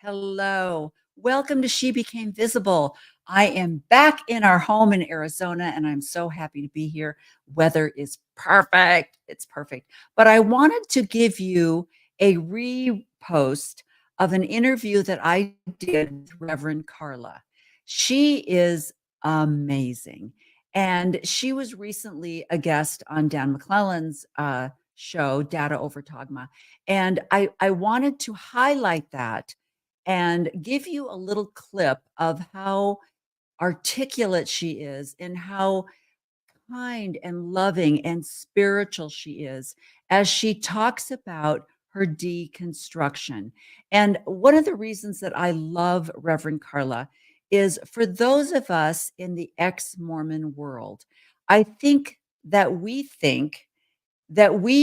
Hello. Welcome to She Became Visible. I am back in our home in Arizona, and I'm so happy to be here. Weather is perfect. It's perfect. But I wanted to give you a repost of an interview that I did with Rev.Karla. She is amazing. And she was recently a guest on Dan McClellan's show, Data Over Dogma. And I wanted to highlight that and give you a little clip of how articulate she is and how kind and loving and spiritual she is as she talks about her deconstruction. And one of the reasons that I love Reverend Karla is for those of us in the ex-Mormon world, I think that we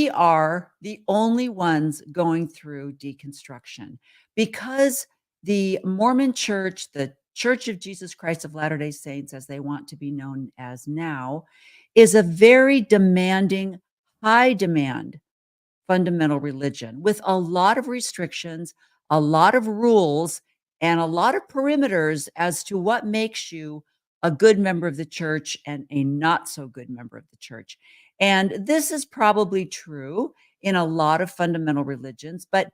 are the only ones going through deconstruction because the Mormon Church, the Church of Jesus Christ of Latter-day Saints, as they want to be known as now, is a very demanding, high demand fundamental religion with a lot of restrictions, a lot of rules, and a lot of perimeters as to what makes you a good member of the church and a not so good member of the church. And this is probably true in a lot of fundamental religions, but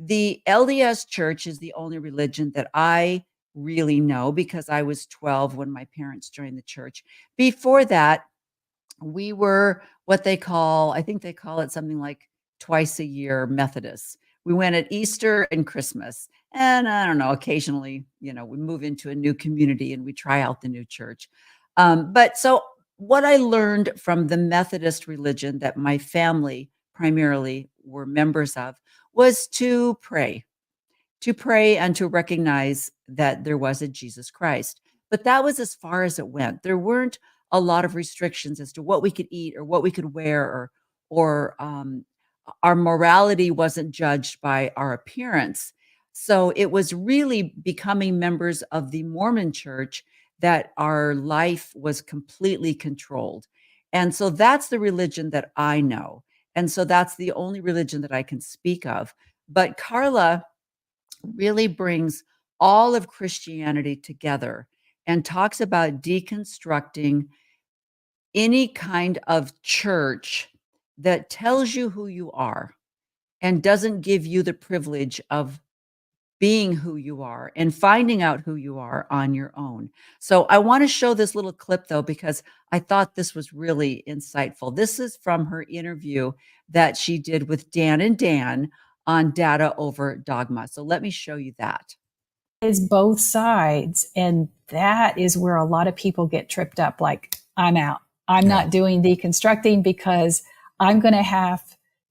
the LDS church is the only religion that I really know because I was 12 when my parents joined the church. Before that, we were what they call, I think they call it something like twice a year Methodists. We went at Easter and Christmas. And I don't know, occasionally, we move into a new community and we try out the new church. But so what I learned from the Methodist religion that my family primarily were members of was to pray and to recognize that there was a Jesus Christ. But that was as far as it went. There weren't a lot of restrictions as to what we could eat or what we could wear, or our morality wasn't judged by our appearance. So it was really becoming members of the Mormon Church that our life was completely controlled. And so that's the religion that I know. And so that's the only religion that I can speak of. But Karla really brings all of Christianity together and talks about deconstructing any kind of church that tells you who you are and doesn't give you the privilege of being who you are and finding out who you are on your own. So I want to show this little clip though, because I thought this was really insightful. This is from her interview that she did with Dan and Dan on Data Over Dogma. So let me show you that. Is both sides. And that is where a lot of people get tripped up. Like, I'm out. I'm not doing deconstructing because I'm going to have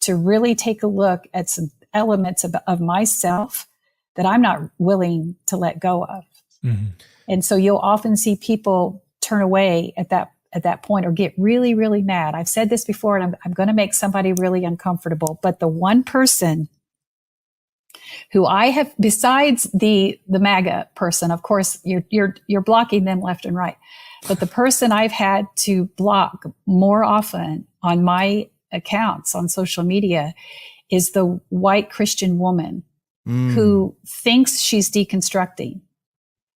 to really take a look at some elements of myself that I'm not willing to let go of. Mm-hmm. And so you'll often see people turn away at that point or get really, really mad. I've said this before, and I'm going to make somebody really uncomfortable. But the one person who I have, besides the MAGA person, of course, you're blocking them left and right. But the person I've had to block more often on my accounts on social media is the white Christian woman who thinks she's deconstructing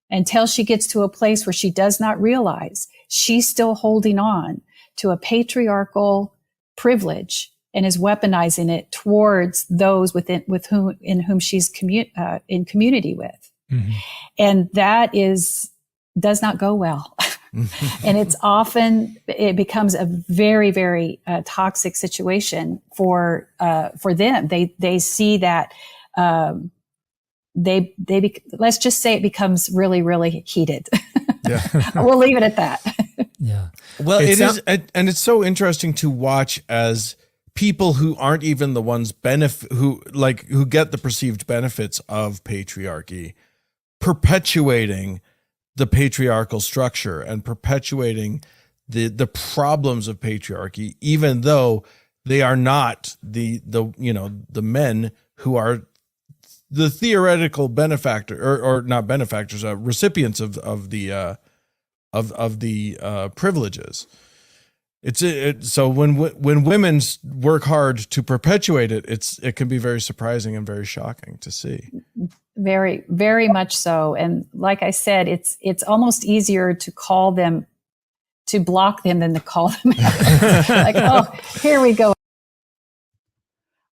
until she gets to a place where she does not realize she's still holding on to a patriarchal privilege and is weaponizing it towards those in whom she's in community with. Mm-hmm. And that does not go well. And it becomes a very, very toxic situation for them. They see that, let's just say it becomes really, really heated. Yeah. We'll leave it at that. Yeah. Well, it is. And it's so interesting to watch as people who aren't even the ones who get the perceived benefits of patriarchy, perpetuating the patriarchal structure and perpetuating the problems of patriarchy, even though they are not the men who are the theoretical benefactor or not benefactors, recipients of the privileges. So when women work hard to perpetuate it, it can be very surprising and very shocking to see. Very, very much so. And like I said, it's almost easier to call them, to block them than to call them out. Like, oh, here we go.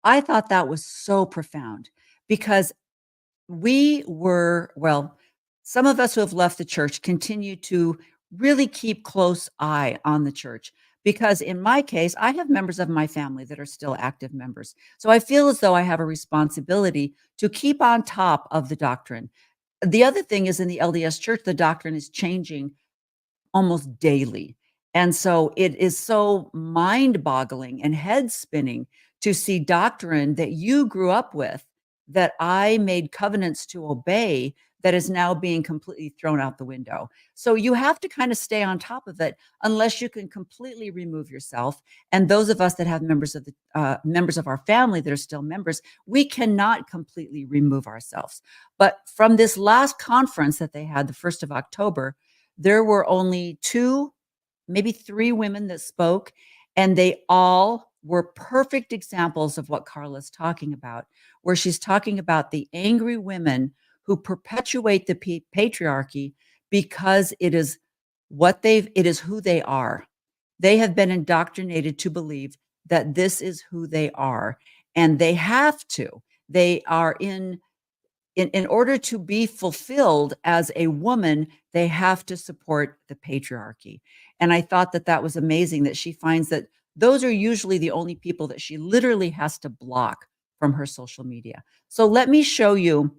I thought that was so profound because we were, well, some of us who have left the church continue to really keep close eye on the church. Because in my case, I have members of my family that are still active members. So I feel as though I have a responsibility to keep on top of the doctrine. The other thing is in the LDS church, the doctrine is changing almost daily. And so it is so mind boggling and head spinning to see doctrine that you grew up with, that I made covenants to obey, that is now being completely thrown out the window. So you have to kind of stay on top of it unless you can completely remove yourself. And those of us that have members of our family that are still members, we cannot completely remove ourselves. But from this last conference that they had, the 1st of October, there were only 2, maybe 3 women that spoke, and they all were perfect examples of what Karla's talking about, where she's talking about the angry women who perpetuate the patriarchy because it is who they are. They have been indoctrinated to believe that this is who they are, and they have to. They are in order to be fulfilled as a woman, they have to support the patriarchy. And I thought that that was amazing, that she finds that those are usually the only people that she literally has to block from her social media. So let me show you.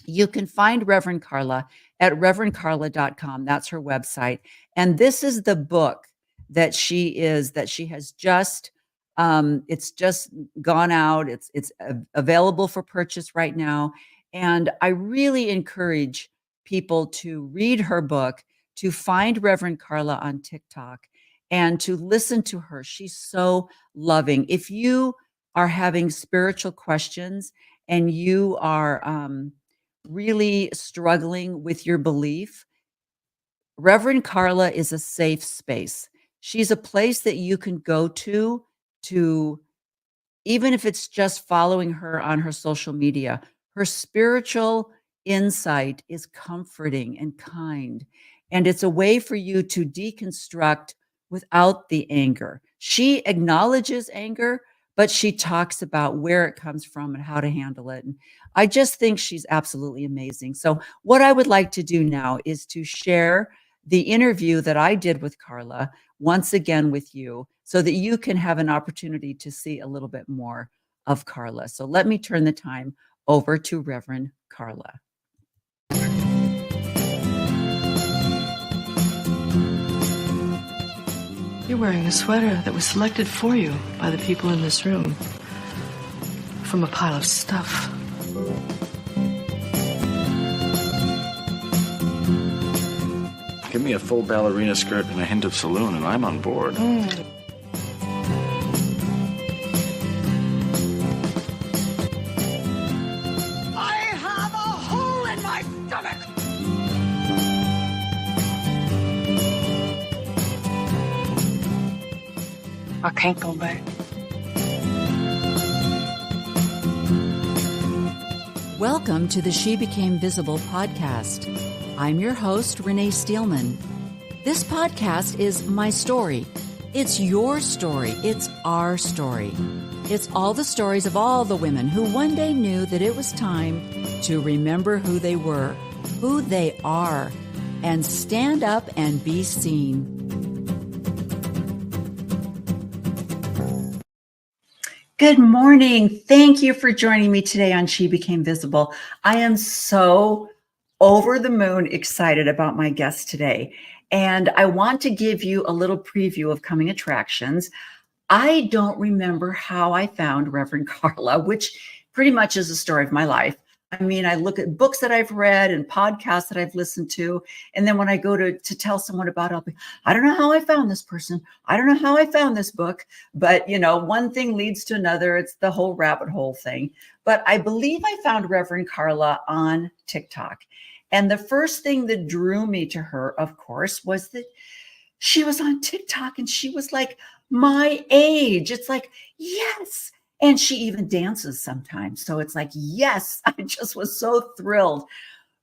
You can find Rev.Karla at rev.karla.com. That's her website. And this is the book that she has just, it's just gone out. It's available for purchase right now. And I really encourage people to read her book, to find Rev.Karla on TikTok, and to listen to her. She's so loving. If you are having spiritual questions and you are really struggling with your belief, Rev.Karla is a safe space. She's a place that you can go to, even if it's just following her on her social media. Her spiritual insight is comforting and kind, and it's a way for you to deconstruct without the anger. She acknowledges anger, but she talks about where it comes from and how to handle it. And I just think she's absolutely amazing. So what I would like to do now is to share the interview that I did with Karla once again with you, so that you can have an opportunity to see a little bit more of Karla. So let me turn the time over to Rev.Karla. You're wearing a sweater that was selected for you by the people in this room from a pile of stuff. Give me a full ballerina skirt and a hint of saloon, and I'm on board. I have a hole in my stomach! I can't go back. Welcome to the She Became Visible podcast. I'm your host, Renee Steelman. This podcast is my story. It's your story. It's our story. It's all the stories of all the women who one day knew that it was time to remember who they were, who they are, and stand up and be seen. Good morning. Thank you for joining me today on She Became Visible. I am so over the moon excited about my guest today. And I want to give you a little preview of coming attractions. I don't remember how I found Rev.Karla, which pretty much is the story of my life. I mean, I look at books that I've read and podcasts that I've listened to. And then when I go to tell someone about it, I'll be, I don't know how I found this person. I don't know how I found this book. But, you know, one thing leads to another. It's the whole rabbit hole thing. But I believe I found Rev.Karla on TikTok. And the first thing that drew me to her, of course, was that she was on TikTok and she was like my age. It's like, yes, And she even dances sometimes. So it's like, yes, I just was so thrilled.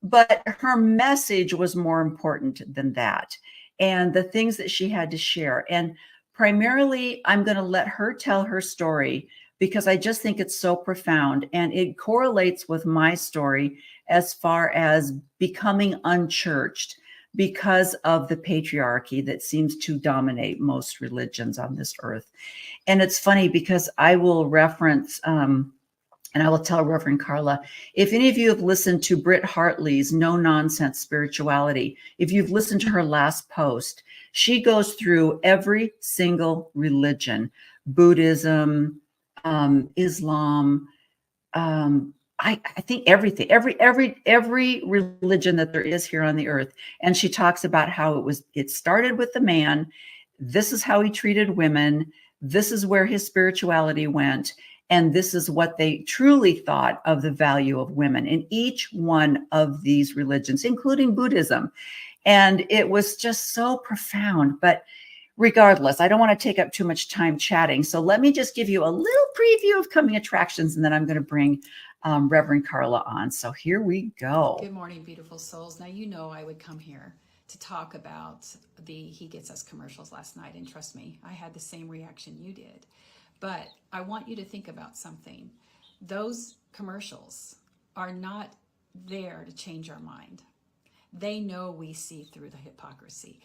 But her message was more important than that. And the things that she had to share. And primarily, I'm going to let her tell her story because I just think it's so profound. And it correlates with my story as far as becoming unchurched because of the patriarchy that seems to dominate most religions on this earth. And it's funny because I will reference, and I will tell Rev.Karla, if any of you have listened to Britt Hartley's No Nonsense Spirituality, if you've listened to her last post, she goes through every single religion, Buddhism, Islam, I think everything, every religion that there is here on the earth. And she talks about how it started with the man. This is how he treated women. This is where his spirituality went. And this is what they truly thought of the value of women in each one of these religions, including Buddhism. And it was just so profound. But regardless, I don't want to take up too much time chatting. So let me just give you a little preview of coming attractions, and then I'm going to bring Rev.Karla on. So here we go. Good morning, beautiful souls. Now, you know I would come here to talk about the He Gets Us commercials last night. And trust me, I had the same reaction you did. But I want you to think about something. Those commercials are not there to change our mind. They know we see through the hypocrisy.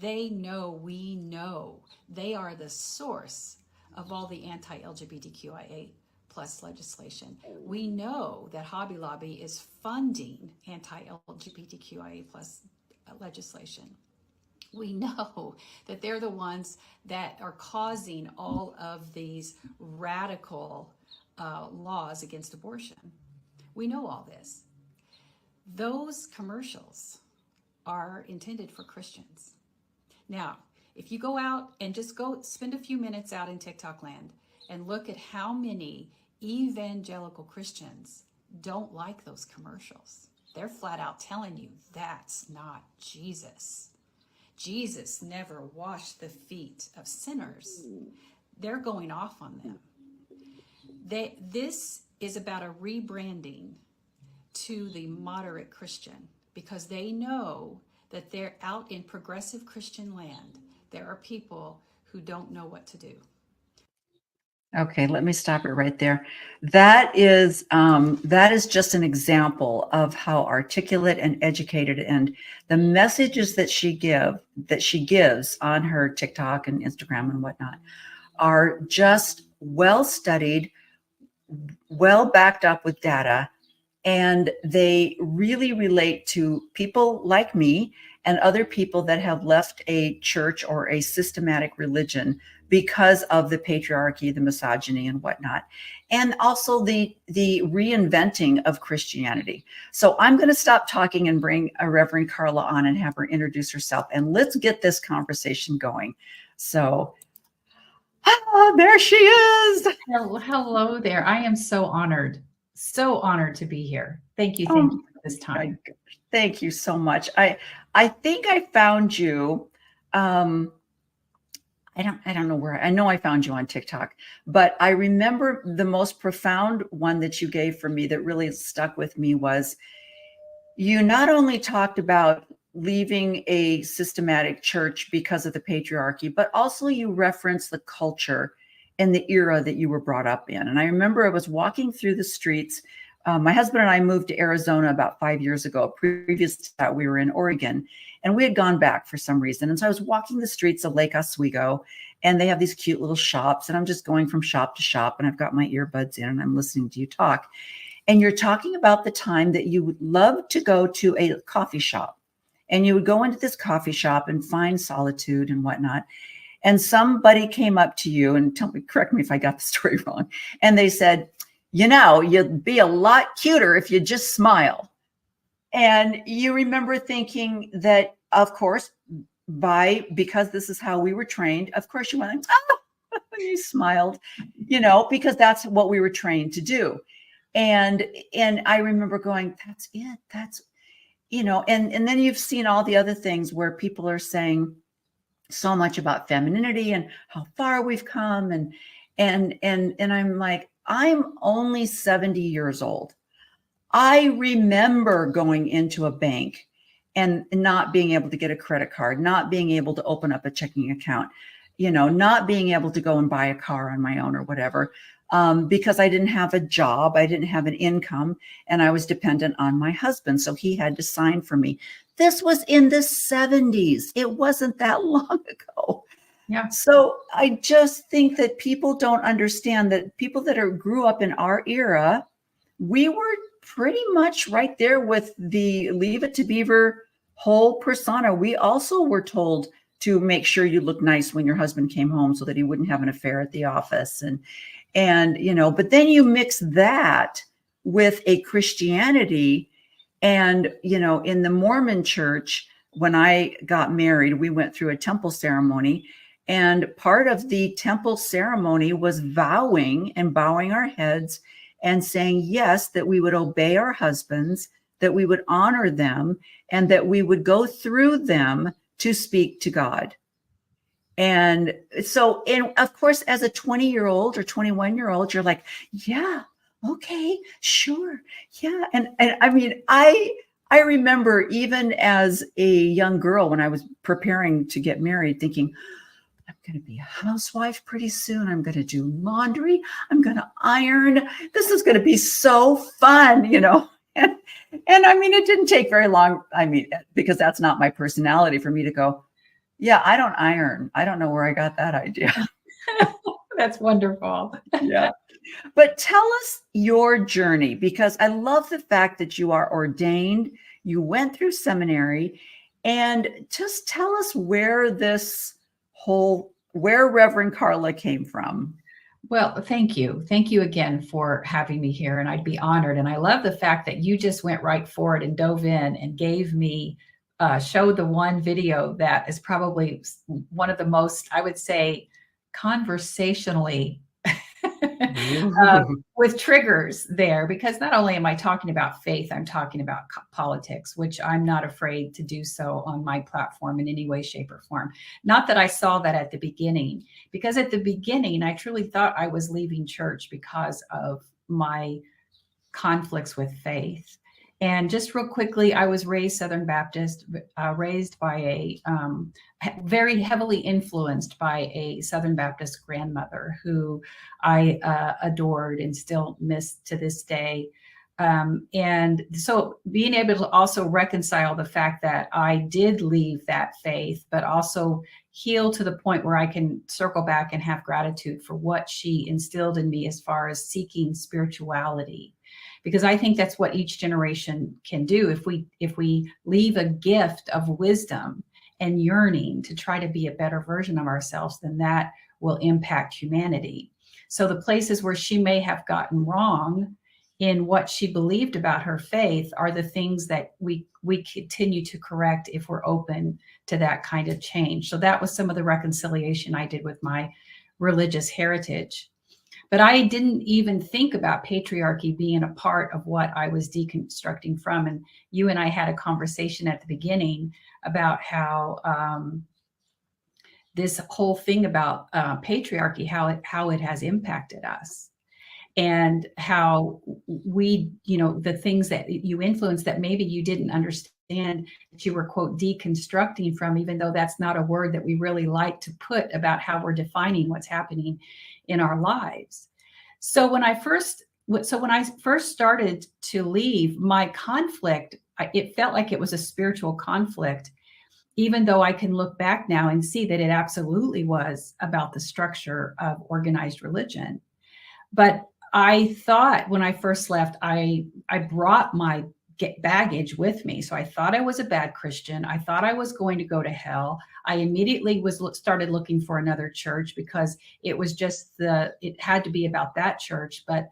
They know we know. They are the source of all the anti-LGBTQIA plus legislation. We know that Hobby Lobby is funding anti-LGBTQIA plus legislation. We know that they're the ones that are causing all of these radical laws against abortion. We know all this. Those commercials are intended for Christians. Now, if you go out and just go spend a few minutes out in TikTok land and look at how many evangelical Christians don't like those commercials. They're flat out telling you that's not Jesus. Jesus never washed the feet of sinners. They're going off on them. This is about a rebranding to the moderate Christian because they know that they're out in progressive Christian land. There are people who don't know what to do. Okay, let me stop it right there. That is just an example of how articulate and educated and the messages that she gives on her TikTok and Instagram and whatnot are just well studied, well backed up with data, and they really relate to people like me and other people that have left a church or a systematic religion because of the patriarchy, the misogyny and whatnot, and also the reinventing of Christianity. So I'm going to stop talking and bring a Rev.Karla on and have her introduce herself, and let's get this conversation going. So there she is. Hello there. I am so honored to be here. Thank you for this time. Thank you so much. I think I found you. I don't know where. I know I found you on TikTok, but I remember the most profound one that you gave for me that really stuck with me was you not only talked about leaving a systematic church because of the patriarchy, but also you referenced the culture and the era that you were brought up in. And I remember I was walking through the streets. My husband and I moved to Arizona about 5 years ago. Previous to that, we were in Oregon, and we had gone back for some reason. And so I was walking the streets of Lake Oswego, and they have these cute little shops, and I'm just going from shop to shop, and I've got my earbuds in, and I'm listening to you talk. And you're talking about the time that you would love to go to a coffee shop, and you would go into this coffee shop and find solitude and whatnot. And somebody came up to you and correct me if I got the story wrong. And they said, you know, you'd be a lot cuter if you just smile. And you remember thinking that, of course, because this is how we were trained, of course you went, oh, you smiled, you know, because that's what we were trained to do. And I remember going, that's it. That's, you know, and then you've seen all the other things where people are saying so much about femininity and how far we've come. And I'm like, I'm only 70 years old. I remember going into a bank and not being able to get a credit card, not being able to open up a checking account, not being able to go and buy a car on my own or whatever, because I didn't have a job, I didn't have an income, and I was dependent on my husband. So he had to sign for me. This was in the 70s. It wasn't that long ago. Yeah. So I just think that people don't understand that people that grew up in our era, we were pretty much right there with the Leave It to Beaver whole persona. We also were told to make sure you look nice when your husband came home so that he wouldn't have an affair at the office. And but then you mix that with a Christianity. And, in the Mormon church, when I got married, we went through a temple ceremony. And part of the temple ceremony was vowing and bowing our heads and saying, yes, that we would obey our husbands, that we would honor them, and that we would go through them to speak to God. And so, and of course, as a 20-year-old or 21-year-old, you're like, yeah, okay, sure. Yeah. And I mean, I remember even as a young girl, when I was preparing to get married, thinking, I'm going to be a housewife pretty soon. I'm going to do laundry. I'm going to iron. This is going to be so fun, And I mean, it didn't take very long. I mean, because that's not my personality, for me to go, yeah, I don't iron. I don't know where I got that idea. That's wonderful. Yeah. But tell us your journey, because I love the fact that you are ordained, you went through seminary, and just tell us where where Rev.Karla came from. Well, thank you. Thank you again for having me here, and I'd be honored. And I love the fact that you just went right for it and dove in and gave me, showed the one video that is probably one of the most, I would say, conversationally with triggers there, because not only am I talking about faith, I'm talking about politics, which I'm not afraid to do so on my platform in any way, shape, or form. Not that I saw that at the beginning, because at the beginning, I truly thought I was leaving church because of my conflicts with faith. And just real quickly, I was raised Southern Baptist, raised by a very heavily influenced by a Southern Baptist grandmother who I adored and still miss to this day. And so being able to also reconcile the fact that I did leave that faith, but also heal to the point where I can circle back and have gratitude for what she instilled in me as far as seeking spirituality. Because I think that's what each generation can do. If we leave a gift of wisdom and yearning to try to be a better version of ourselves, then that will impact humanity. So the places where she may have gotten wrong in what she believed about her faith are the things that we continue to correct if we're open to that kind of change. So that was some of the reconciliation I did with my religious heritage. But I didn't even think about patriarchy being a part of what I was deconstructing from. And you and I had a conversation at the beginning about how this whole thing about patriarchy, how it has impacted us, and how we, the things that you influence that maybe you didn't understand, that you were, quote, deconstructing from, even though that's not a word that we really like to put about how we're defining what's happening in our lives. So when I first started to leave, my conflict, it felt like it was a spiritual conflict, even though I can look back now and see that it absolutely was about the structure of organized religion. But I thought when I first left, I brought my baggage with me. So I thought I was a bad Christian. I thought I was going to go to hell. I immediately started looking for another church because it was just it had to be about that church. But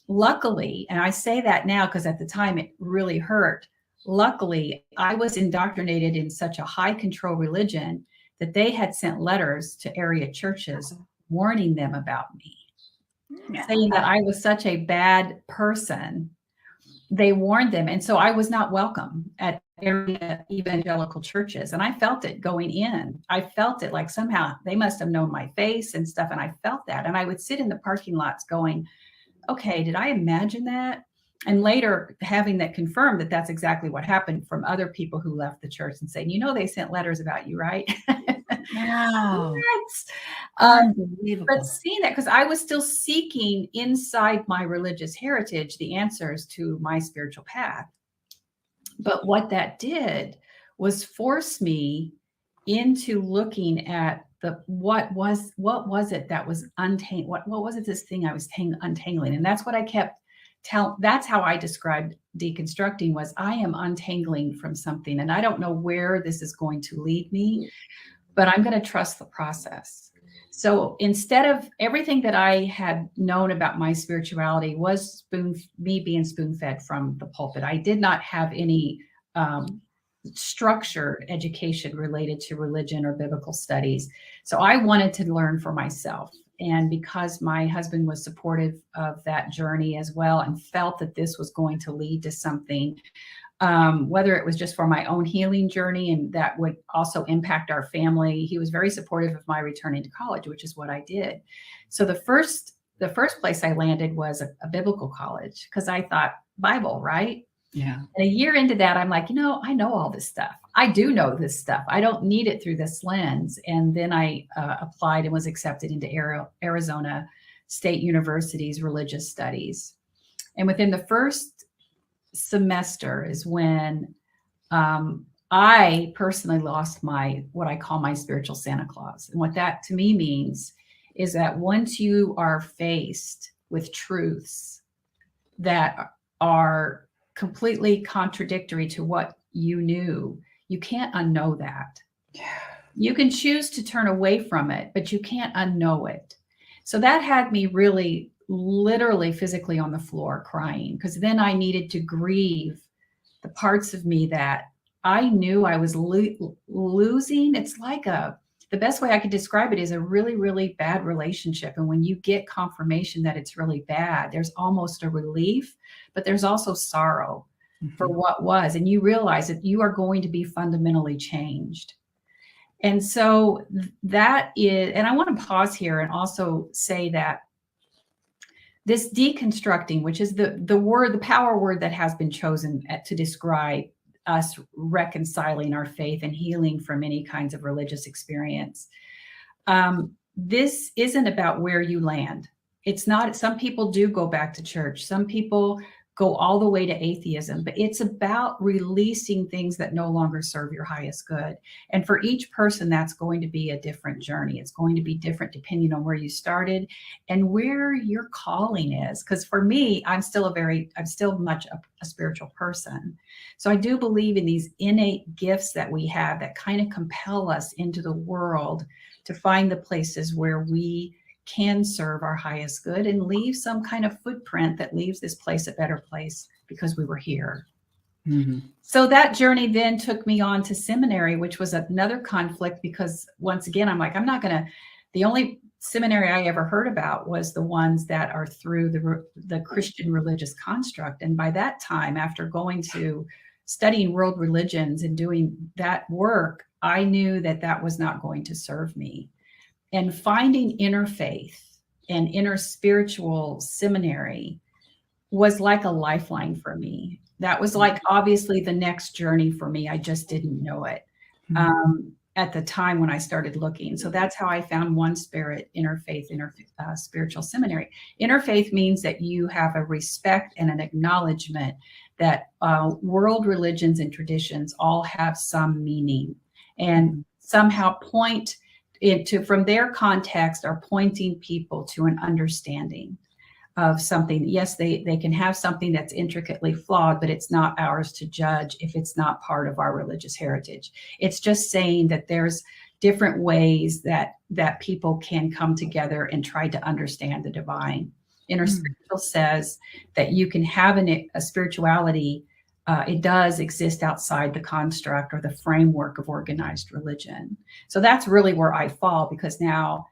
luckily, and I say that now because at the time it really hurt, luckily I was indoctrinated in such a high control religion that they had sent letters to area churches warning them about me, saying that I was such a bad person. They warned them. And so I was not welcome at area evangelical churches. And I felt it going in. I felt it like somehow they must have known my face and stuff. And I felt that. And I would sit in the parking lots going, okay, did I imagine that? And later having that confirmed that that's exactly what happened from other people who left the church and saying, they sent letters about you, right? Wow. Unbelievable. But seeing that, because I was still seeking inside my religious heritage the answers to my spiritual path. But what that did was force me into looking at what was it that was untangled? What was it, this thing I was untangling? And that's what I kept that's how I described deconstructing, was I am untangling from something, and I don't know where this is going to lead me, but I'm going to trust the process. So instead of everything that I had known about my spirituality was me being spoon-fed from the pulpit. I did not have any structured education related to religion or biblical studies. So I wanted to learn for myself. And because my husband was supportive of that journey as well and felt that this was going to lead to something, whether it was just for my own healing journey and that would also impact our family, he was very supportive of my returning to college, which is what I did. So the first place I landed was a biblical college, because I thought, Bible, right? Yeah. And a year into that, I'm like, I know all this stuff. I do know this stuff. I don't need it through this lens. And then I applied and was accepted into Arizona State University's religious studies. And within the first semester is when I personally lost what I call my spiritual Santa Claus. And what that to me means is that once you are faced with truths that are completely contradictory to what you knew, you can't unknow that. Yeah. You can choose to turn away from it, but you can't unknow it. So that had me really literally physically on the floor crying, because then I needed to grieve the parts of me that I knew I was losing. It's like the best way I could describe it is a really, really bad relationship. And when you get confirmation that it's really bad, there's almost a relief, but there's also sorrow for what was. And you realize that you are going to be fundamentally changed. And so that is, and I want to pause here and also say that this deconstructing, which is the power word that has been chosen to describe us reconciling our faith and healing from any kinds of religious experience. This isn't about where you land. It's not. Some people do go back to church. Some people go all the way to atheism, but it's about releasing things that no longer serve your highest good. And for each person, that's going to be a different journey. It's going to be different depending on where you started and where your calling is. Because for me, I'm still much a spiritual person. So I do believe in these innate gifts that we have that kind of compel us into the world to find the places where we can serve our highest good and leave some kind of footprint that leaves this place a better place because we were here. Mm-hmm. So that journey then took me on to seminary, which was another conflict, because once again, I'm like, the only seminary I ever heard about was the ones that are through the Christian religious construct. And by that time, after going to studying world religions and doing that work, I knew that was not going to serve me. And finding interfaith and inner spiritual seminary was like a lifeline for me. That was like obviously the next journey for me. I just didn't know it at the time when I started looking. So that's how I found One Spirit Interfaith Spiritual Seminary. Interfaith means that you have a respect and an acknowledgement that world religions and traditions all have some meaning and somehow point from their context are pointing people to an understanding of something. Yes, they can have something that's intricately flawed, but it's not ours to judge if it's not part of our religious heritage. It's just saying that there's different ways that people can come together and try to understand the divine. Inner Spiritual says that you can have a spirituality. It does exist outside the construct or the framework of organized religion. So that's really where I fall, because now,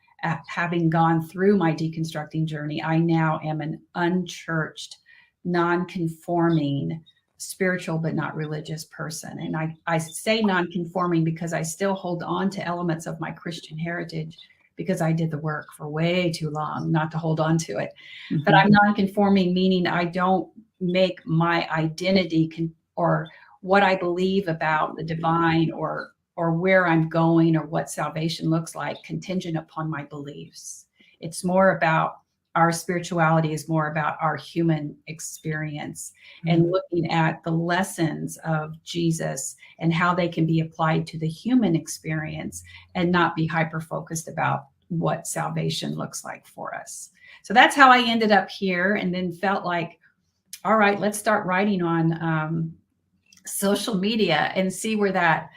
having gone through my deconstructing journey, I now am an unchurched, non-conforming spiritual but not religious person. And I say non-conforming because I still hold on to elements of my Christian heritage, because I did the work for way too long not to hold on to it. Mm-hmm. But I'm non-conforming, meaning I don't make my identity or what I believe about the divine or where I'm going or what salvation looks like contingent upon my beliefs. It's more about, our spirituality is more about our human experience, and looking at the lessons of Jesus and how they can be applied to the human experience, and not be hyper-focused about what salvation looks like for us. So that's how I ended up here, and then felt like, all right, let's start writing on social media and see where that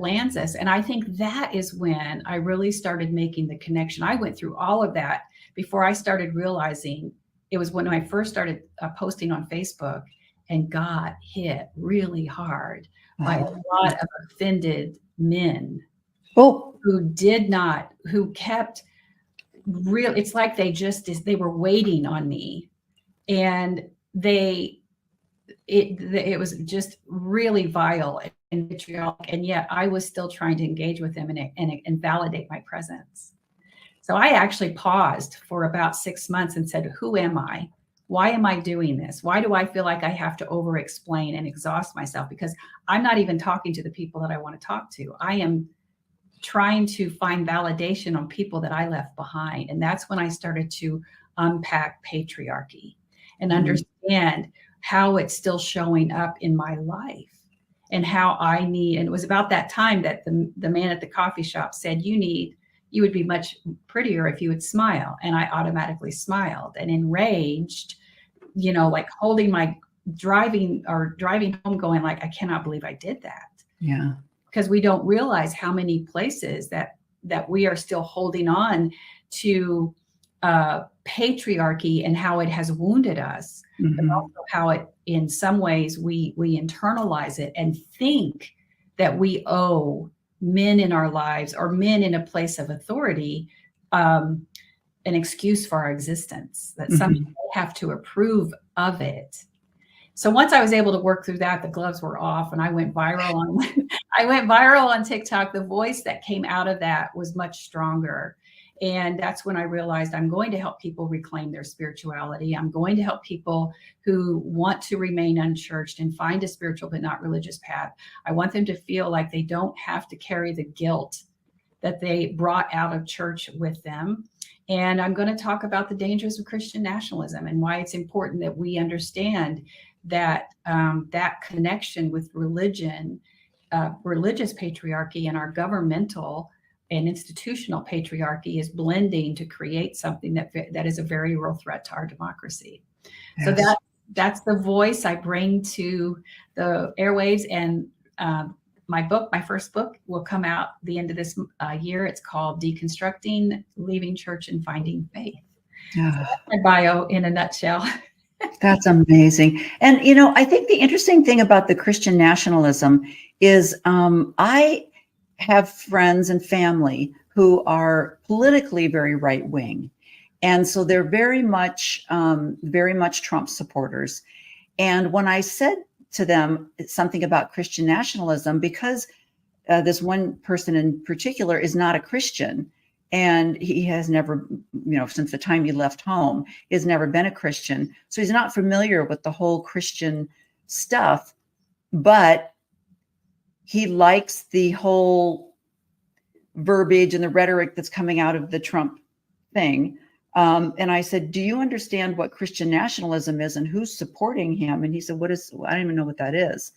lands us. And I think that is when I really started making the connection. I went through all of that before I started realizing. It was when I first started posting on Facebook and got hit really hard by a lot of offended men who kept real. It's like they were waiting on me, and it was just really vile and vitriolic, and yet I was still trying to engage with them and validate my presence. So I actually paused for about 6 months and said, who am I? Why am I doing this? Why do I feel like I have to over-explain and exhaust myself? Because I'm not even talking to the people that I want to talk to. I am trying to find validation on people that I left behind. And that's when I started to unpack patriarchy and understand how it's still showing up in my life, and how I need. And it was about that time that the man at the coffee shop said, you would be much prettier if you would smile. And I automatically smiled, and enraged, like holding my driving home going like, I cannot believe I did that. Yeah. Because we don't realize how many places that we are still holding on to patriarchy, and how it has wounded us, but also how it, in some ways, we internalize it and think that we owe men in our lives, or men in a place of authority, an excuse for our existence, that someone have to approve of it. So once I was able to work through that, the gloves were off, and I went viral on TikTok. The voice that came out of that was much stronger. And that's when I realized I'm going to help people reclaim their spirituality. I'm going to help people who want to remain unchurched and find a spiritual but not religious path. I want them to feel like they don't have to carry the guilt that they brought out of church with them. And I'm going to talk about the dangers of Christian nationalism, and why it's important that we understand that that connection with religion, religious patriarchy, and our governmental and institutional patriarchy is blending to create something that is a very real threat to our democracy. Yes. So that's the voice I bring to the airwaves. And my first book will come out the end of this year. It's called Deconstructing, Leaving Church and Finding Faith. So that's my bio in a nutshell. That's amazing. And, I think the interesting thing about the Christian nationalism is I have friends and family who are politically very right wing. And so they're very much Trump supporters. And when I said to them something about Christian nationalism, because this one person in particular is not a Christian, and he has never, since the time he left home, he has never been a Christian. So he's not familiar with the whole Christian stuff, but he likes the whole verbiage and the rhetoric that's coming out of the Trump thing. And I said, do you understand what Christian nationalism is and who's supporting him? And he said, I don't even know what that is.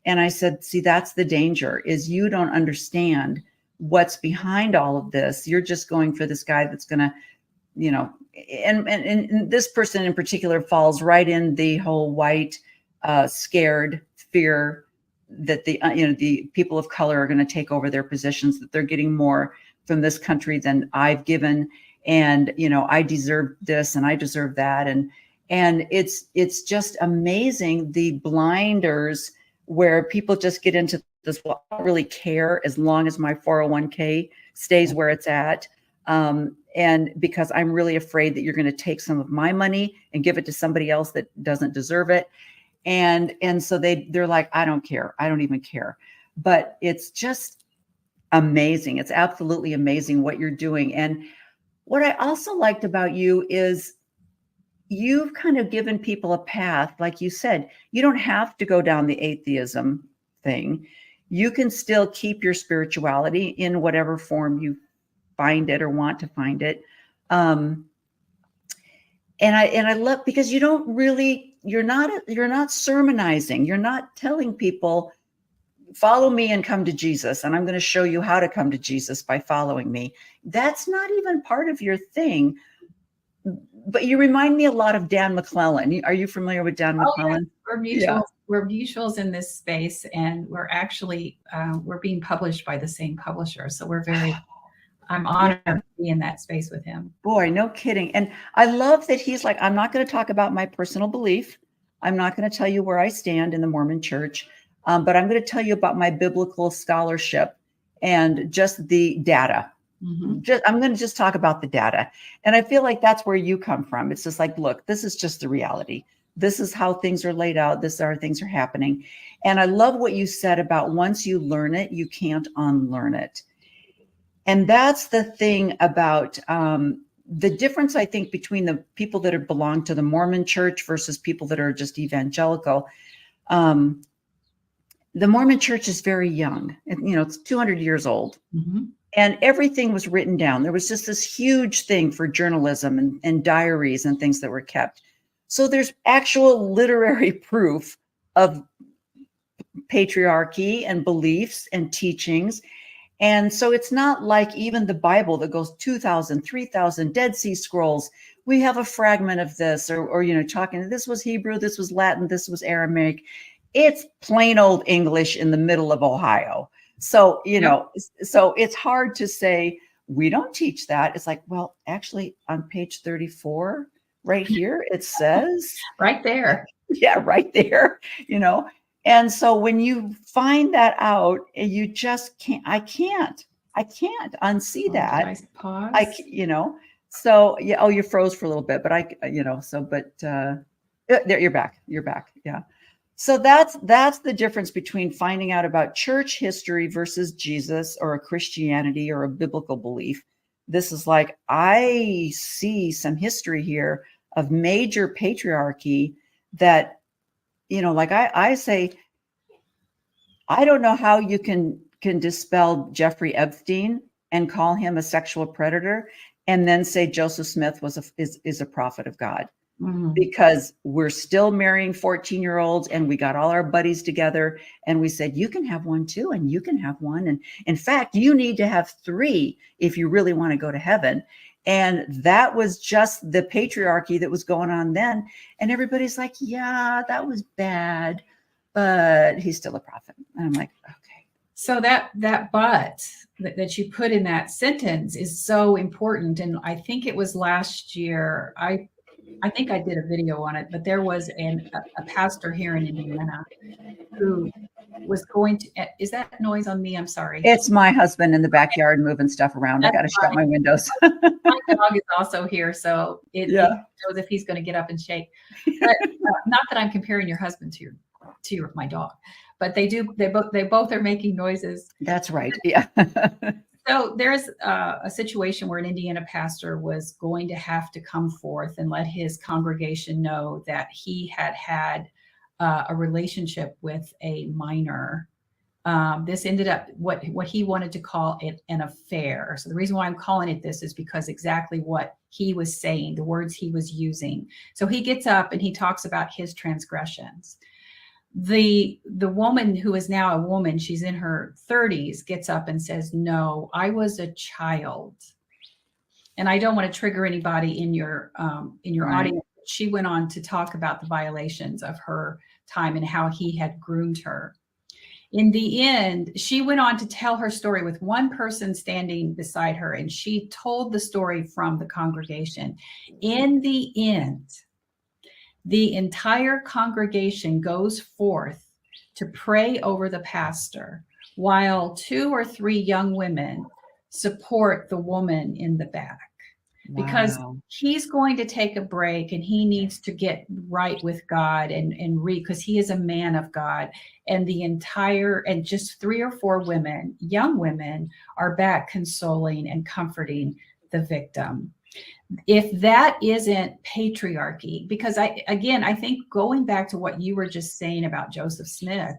And I said, see, that's the danger, is you don't understand what's behind all of this. You're just going for this guy that's going to, and this person in particular falls right in the whole white, scared fear that the people of color are going to take over their positions, that they're getting more from this country than I've given. And, I deserve this and I deserve that. And it's just amazing, the blinders where people just get into this, well, I don't really care as long as my 401k stays where it's at. And because I'm really afraid that you're going to take some of my money and give it to somebody else that doesn't deserve it. And so they're like, I don't care. I don't even care. But it's just amazing. It's absolutely amazing what you're doing. And what I also liked about you is you've kind of given people a path. Like you said, you don't have to go down the atheism thing. You can still keep your spirituality in whatever form you find it or want to find it. And I love, because you don't really, you're not sermonizing. You're not telling people, follow me and come to Jesus, and I'm going to show you how to come to Jesus by following me. That's not even part of your thing. But you remind me a lot of Dan McClellan. Are you familiar with Dan McClellan? Yeah. We're mutuals in this space, and we're actually we're being published by the same publisher. So I'm honored to be in that space with him. Boy, no kidding. And I love that he's like, I'm not going to talk about my personal belief. I'm not going to tell you where I stand in the Mormon church, but I'm going to tell you about my biblical scholarship and just the data. I'm going to just talk about the data. And I feel like that's where you come from. It's just like, look, this is just the reality. This is how things are laid out. This is how things are happening. And I love what you said about once you learn it, you can't unlearn it. And that's the thing about the difference, I think, between the people that belong to the Mormon church versus people that are just evangelical. The Mormon church is very young. It's 200 years old. And everything was written down. There was just this huge thing for journalism and diaries and things that were kept. So there's actual literary proof of patriarchy and beliefs and teachings. And so it's not like even the Bible that goes 2,000, 3,000 Dead Sea Scrolls. We have a fragment of this or talking, this was Hebrew, this was Latin, this was Aramaic. It's plain old English in the middle of Ohio. So, so it's hard to say, we don't teach that. It's like, well, actually on page 34 right here, it says right there. Yeah, right there, And so when you find that out, you just can't, I can't unsee that. Did I pause? So yeah. Oh, you froze for a little bit, but there, you're back. Yeah. So that's the difference between finding out about church history versus Jesus or a Christianity or a biblical belief. This is like, I see some history here of major patriarchy that, like I say, I don't know how you can dispel Jeffrey Epstein and call him a sexual predator and then say Joseph Smith is a prophet of God. Because we're still marrying 14-year-olds and we got all our buddies together and we said, you can have one too, and you can have one. And in fact, you need to have 3 if you really want to go to heaven. And that was just the patriarchy that was going on then. And everybody's like, yeah, that was bad, but he's still a prophet. And I'm like, okay. So that but that you put in that sentence is so important. And I think it was last year, I think I did a video on it, but there was a pastor here in Indiana who was going to, is that noise on me? I'm sorry. It's my husband in the backyard moving stuff around. I got to shut my windows. My dog is also here, so it knows if he's going to get up and shake. But not that I'm comparing your husband to my dog, but they both are making noises. That's right. Yeah. So there's a situation where an Indiana pastor was going to have to come forth and let his congregation know that he had a relationship with a minor. This ended up what he wanted to call it an affair. So the reason why I'm calling it this is because exactly what he was saying, the words he was using. So he gets up and he talks about his transgressions. The woman who is now a woman, she's in her 30s, gets up and says, no, I was a child. And I don't want to trigger anybody in your audience. She went on to talk about the violations of her time and how he had groomed her. In the end, she went on to tell her story with one person standing beside her, and she told the story from the congregation. In the end, the entire congregation goes forth to pray over the pastor, while 2 or 3 young women support the woman in the back. because Wow. he's going to take a break and he needs to get right with God and because he is a man of God. And and just 3 or 4 women, young women, are back consoling and comforting the victim. If that isn't patriarchy, because I think going back to what you were just saying about Joseph Smith,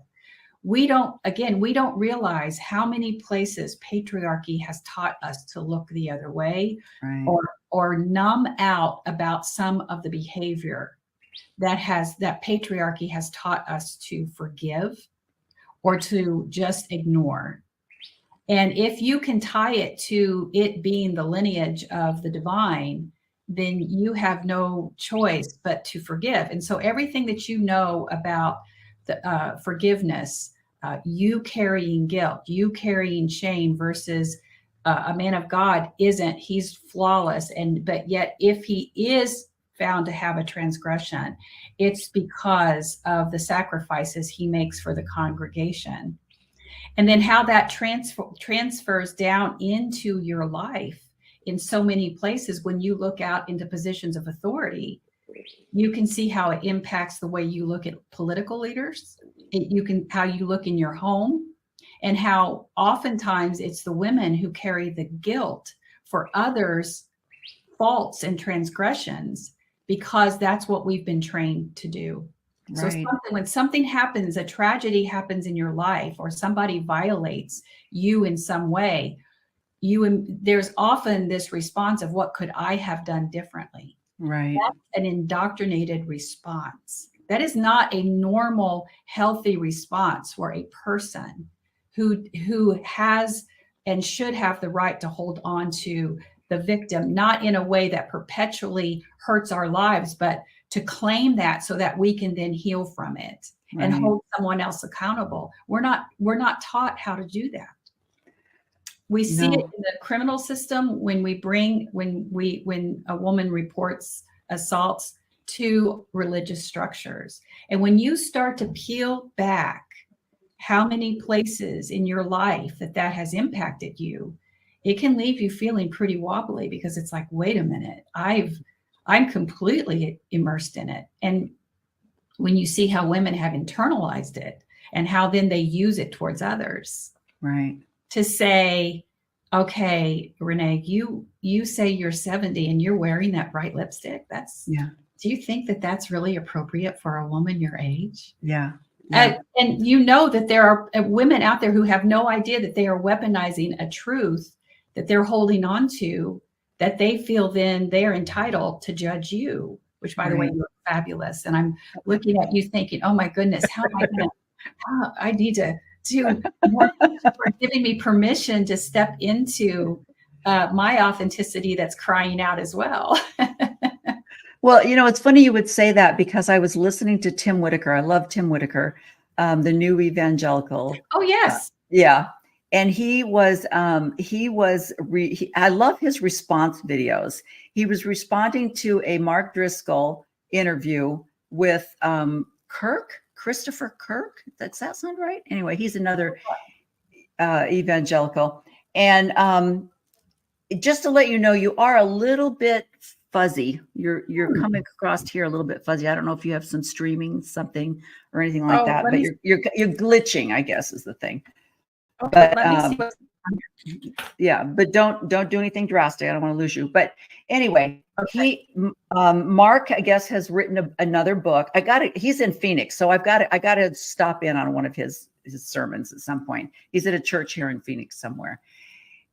we don't realize how many places patriarchy has taught us to look the other way, Right. or numb out about some of the behavior that patriarchy has taught us to forgive or to just ignore. And if you can tie it to it being the lineage of the divine, then you have no choice but to forgive. And so everything that you know about the forgiveness, you carrying guilt, you carrying shame versus a man of God he's flawless. But yet if he is found to have a transgression, it's because of the sacrifices he makes for the congregation. And then how that transfers down into your life in so many places. When you look out into positions of authority, you can see how it impacts the way you look at political leaders. How you look in your home, and how oftentimes it's the women who carry the guilt for others' faults and transgressions, because that's what we've been trained to do. Right. So when something happens, a tragedy happens in your life, or somebody violates you in some way, there's often this response of, what could I have done differently? Right. That's an indoctrinated response. That is not a normal, healthy response for a person who has and should have the right to hold on to the victim, not in a way that perpetually hurts our lives, but to claim that so that we can then heal from it and hold someone else accountable. We're not taught how to do that. We see it in the criminal system when a woman reports assaults to religious structures. And when you start to peel back how many places in your life that has impacted you, it can leave you feeling pretty wobbly, because it's like, wait a minute, I'm completely immersed in it. And when you see how women have internalized it and how then they use it towards others, Right. to say, okay, Renee, you say you're 70 and you're wearing that bright lipstick. Do you think that that's really appropriate for a woman your age? Yeah. And you know that there are women out there who have no idea that they are weaponizing a truth that they're holding on to, that they feel then they are entitled to judge you, which, by the way, you're fabulous. And I'm looking at you thinking, oh my goodness, how am I going to, I need to do more for giving me permission to step into my authenticity that's crying out as well. Well, it's funny you would say that, because I was listening to Tim Whitaker. I love Tim Whitaker, the new evangelical. Oh, yes. Yeah. And I love his response videos. He was responding to a Mark Driscoll interview with Christopher Kirk. Does that sound right? Anyway, he's another evangelical. And just to let you know, you are a little bit fuzzy. You're coming across here a little bit fuzzy. I don't know if you have some streaming something or anything like that, but you're glitching, I guess, is the thing. Okay, let me see what's yeah, but don't do anything drastic. I don't want to lose you. But anyway, Mark, I guess, has written another book. He's in Phoenix, so I got to stop in on one of his sermons at some point. He's at a church here in Phoenix somewhere.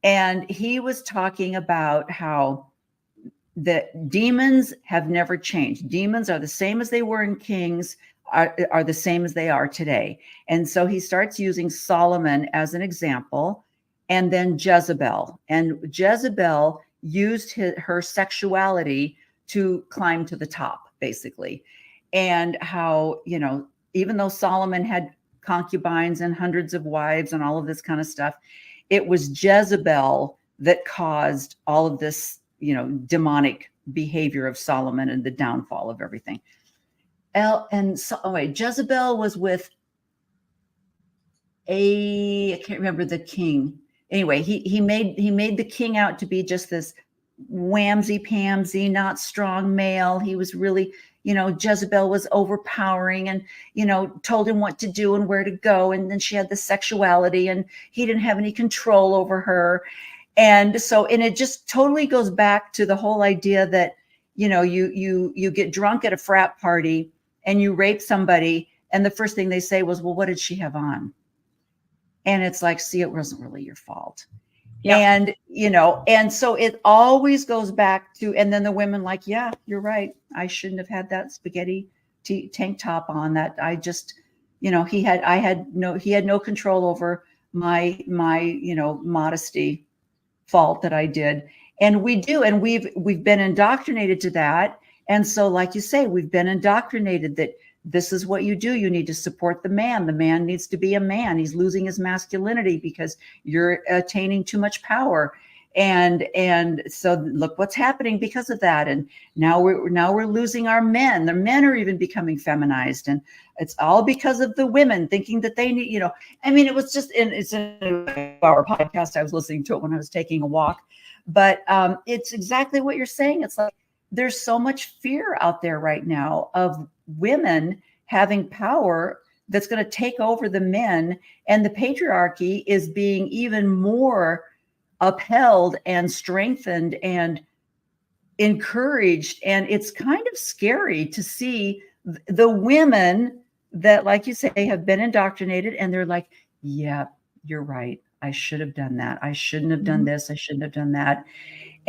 And he was talking about how the demons have never changed. Demons are the same as they were in Kings, are the same as they are today. And so he starts using Solomon as an example, and then Jezebel. And Jezebel used her sexuality to climb to the top, basically. And how, even though Solomon had concubines and hundreds of wives and all of this kind of stuff, it was Jezebel that caused all of this, demonic behavior of Solomon and the downfall of everything. Jezebel was with I can't remember the king. Anyway, he made the king out to be just this whamsy-pamsy, not strong male. He was really, Jezebel was overpowering and, told him what to do and where to go. And then she had the sexuality and he didn't have any control over her. And so, and it just totally goes back to the whole idea that, you get drunk at a frat party and you rape somebody. And the first thing they say was, well, what did she have on? And it's like, see, it wasn't really your fault. Yeah. And, and so it always goes back to, and then the women like, yeah, you're right. I shouldn't have had that spaghetti tank top on. That I just, he had no control over my modesty fault that I did. And we do. And we've been indoctrinated to that. And so, like you say, we've been indoctrinated that this is what you do. You need to support the man. The man needs to be a man. He's losing his masculinity because you're attaining too much power. And so look what's happening because of that. And now we're losing our men. The men are even becoming feminized. And it's all because of the women thinking that they need, it was just it's in our podcast. I was listening to it when I was taking a walk, but it's exactly what you're saying. It's like, there's so much fear out there right now of women having power that's going to take over the men, and the patriarchy is being even more upheld and strengthened and encouraged. And it's kind of scary to see the women that, like you say, have been indoctrinated, and they're like, yeah, you're right. I should have done that. I shouldn't have done this. I shouldn't have done that.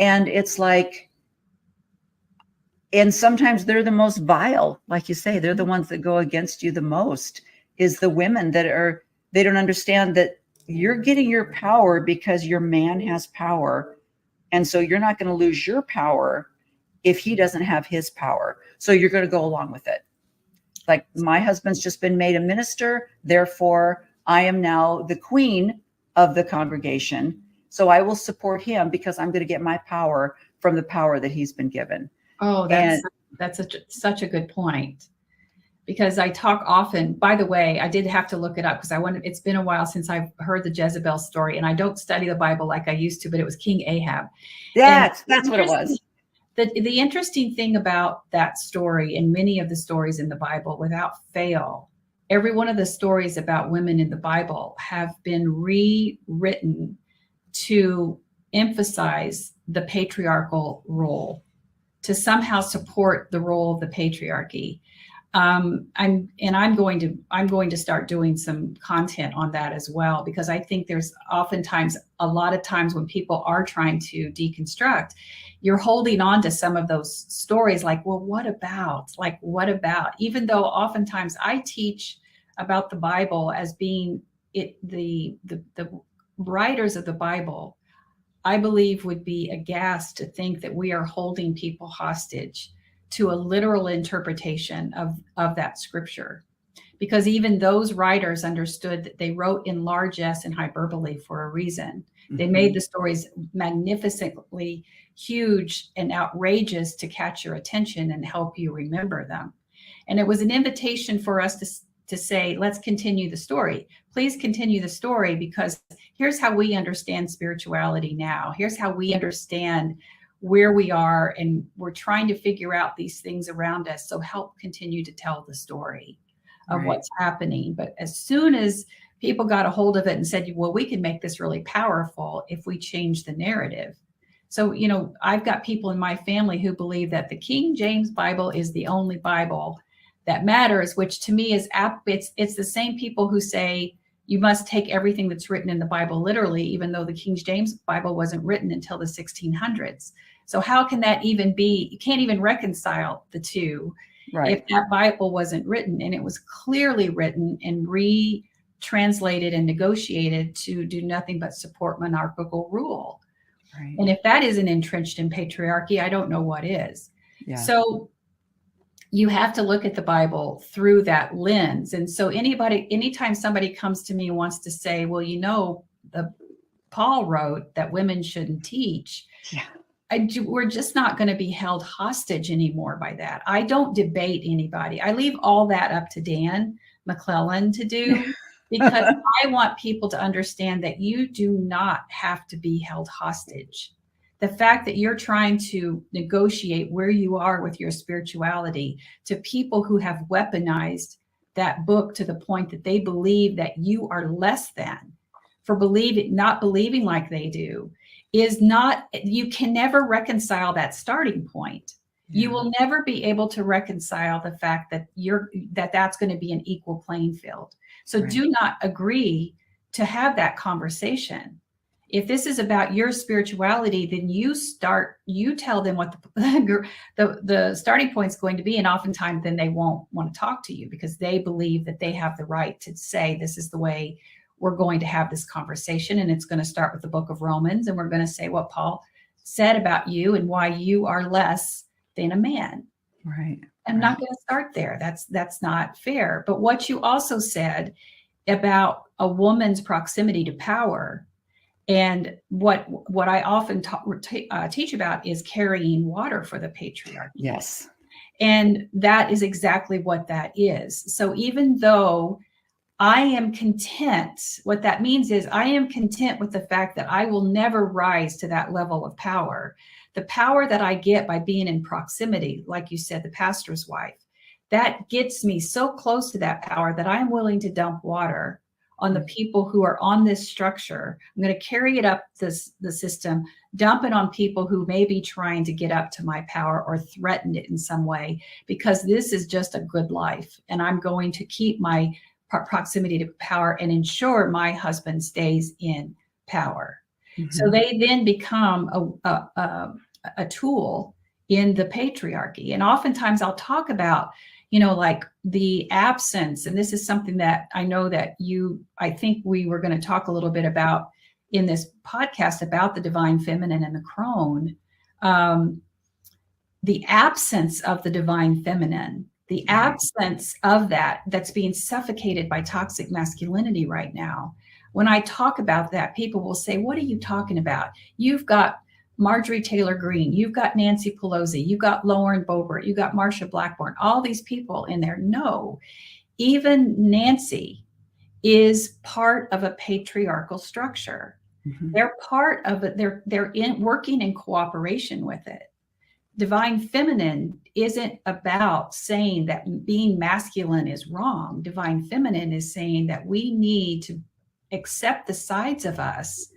And it's like, and sometimes they're the most vile, like you say, they're the ones that go against you the most, is the women that they don't understand that you're getting your power because your man has power. And so you're not going to lose your power if he doesn't have his power. So you're going to go along with it. Like, my husband's just been made a minister. Therefore, I am now the queen of the congregation. So I will support him because I'm going to get my power from the power that he's been given. Oh, that's such a good point, because I talk often, by the way, I did have to look it up because it's been a while since I've heard the Jezebel story, and I don't study the Bible like I used to, but it was King Ahab. That's what it was. The interesting thing about that story, and many of the stories in the Bible, without fail, every one of the stories about women in the Bible have been rewritten to emphasize the patriarchal role, to somehow support the role of the patriarchy. I'm going to start doing some content on that as well, because I think there's oftentimes a lot of times when people are trying to deconstruct, you're holding on to some of those stories like, well, what about, even though oftentimes I teach about the Bible as being the writers of the Bible, I believe, would be aghast to think that we are holding people hostage to a literal interpretation of that scripture, because even those writers understood that they wrote in largesse and hyperbole for a reason. They made the stories magnificently huge and outrageous to catch your attention and help you remember them. And it was an invitation for us to say, let's continue the story. Please continue the story, because here's how we understand spirituality now. Here's how we understand where we are, and we're trying to figure out these things around us. So help continue to tell the story of what's happening. But as soon as people got a hold of it and said, well, we can make this really powerful if we change the narrative. So, I've got people in my family who believe that the King James Bible is the only Bible that matters, which to me is it's the same people who say you must take everything that's written in the Bible literally, even though the King James Bible wasn't written until the 1600s. So how can that even be? You can't even reconcile the two if that Bible wasn't written, and it was clearly written and retranslated and negotiated to do nothing but support monarchical rule. Right. And if that isn't entrenched in patriarchy, I don't know what is. Yeah. So you have to look at the Bible through that lens. And so anytime somebody comes to me and wants to say, well, Paul wrote that women shouldn't teach. Yeah. We're just not going to be held hostage anymore by that. I don't debate anybody. I leave all that up to Dan McClellan to do, because I want people to understand that you do not have to be held hostage The fact that you're trying to negotiate where you are with your spirituality to people who have weaponized that book to the point that they believe that you are less than for not believing like they do is not, you can never reconcile that starting point. Yeah. You will never be able to reconcile the fact that that's going to be an equal playing field. So right. Do not agree to have that conversation. If this is about your spirituality, then you tell them what the starting point is going to be. And oftentimes then they won't want to talk to you because they believe that they have the right to say, this is the way we're going to have this conversation. And it's going to start with the book of Romans. And we're going to say what Paul said about you and why you are less than a man. Right. I'm not going to start there. That's not fair. But what you also said about a woman's proximity to power, and what I often teach about is carrying water for the patriarchy. Yes. And that is exactly what that is. So even though I am content, what that means is I am content with the fact that I will never rise to that level of power. The power that I get by being in proximity, like you said, the pastor's wife, that gets me so close to that power that I'm willing to dump water on the people who are on this structure. I'm going to carry it up the system, dump it on people who may be trying to get up to my power or threaten it in some way, because this is just a good life. And I'm going to keep my proximity to power and ensure my husband stays in power. Mm-hmm. So they then become a tool in the patriarchy. And oftentimes I'll talk about, like the absence, and this is something that I know that I think we were going to talk a little bit about in this podcast about the divine feminine and the crone, the absence of the divine feminine, the absence of that's being suffocated by toxic masculinity right now. When I talk about that, people will say, what are you talking about? You've got Marjorie Taylor Greene, you've got Nancy Pelosi, you've got Lauren Boebert, you've got Marsha Blackburn, all these people in there. No, even Nancy is part of a patriarchal structure. Mm-hmm. They're part of it. They're working in cooperation with it. Divine feminine isn't about saying that being masculine is wrong. Divine feminine is saying that we need to accept the sides of us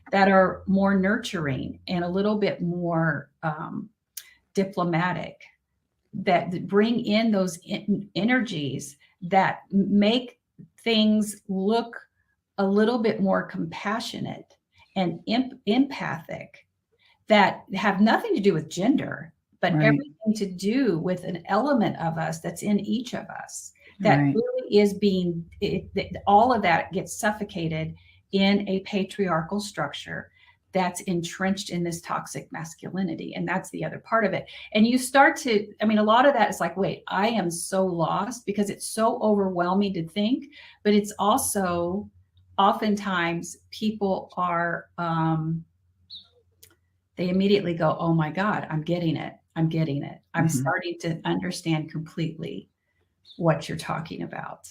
that are more nurturing and a little bit more diplomatic, that bring in those energies that make things look a little bit more compassionate and empathic, that have nothing to do with gender, but everything to do with an element of us that's in each of us that really is all of that gets suffocated in a patriarchal structure that's entrenched in this toxic masculinity. And that's the other part of it. And you start to, a lot of that is like, wait, I am so lost, because it's so overwhelming to think, but it's also oftentimes people are, they immediately go, oh my God, I'm getting it. I'm mm-hmm. starting to understand completely what you're talking about.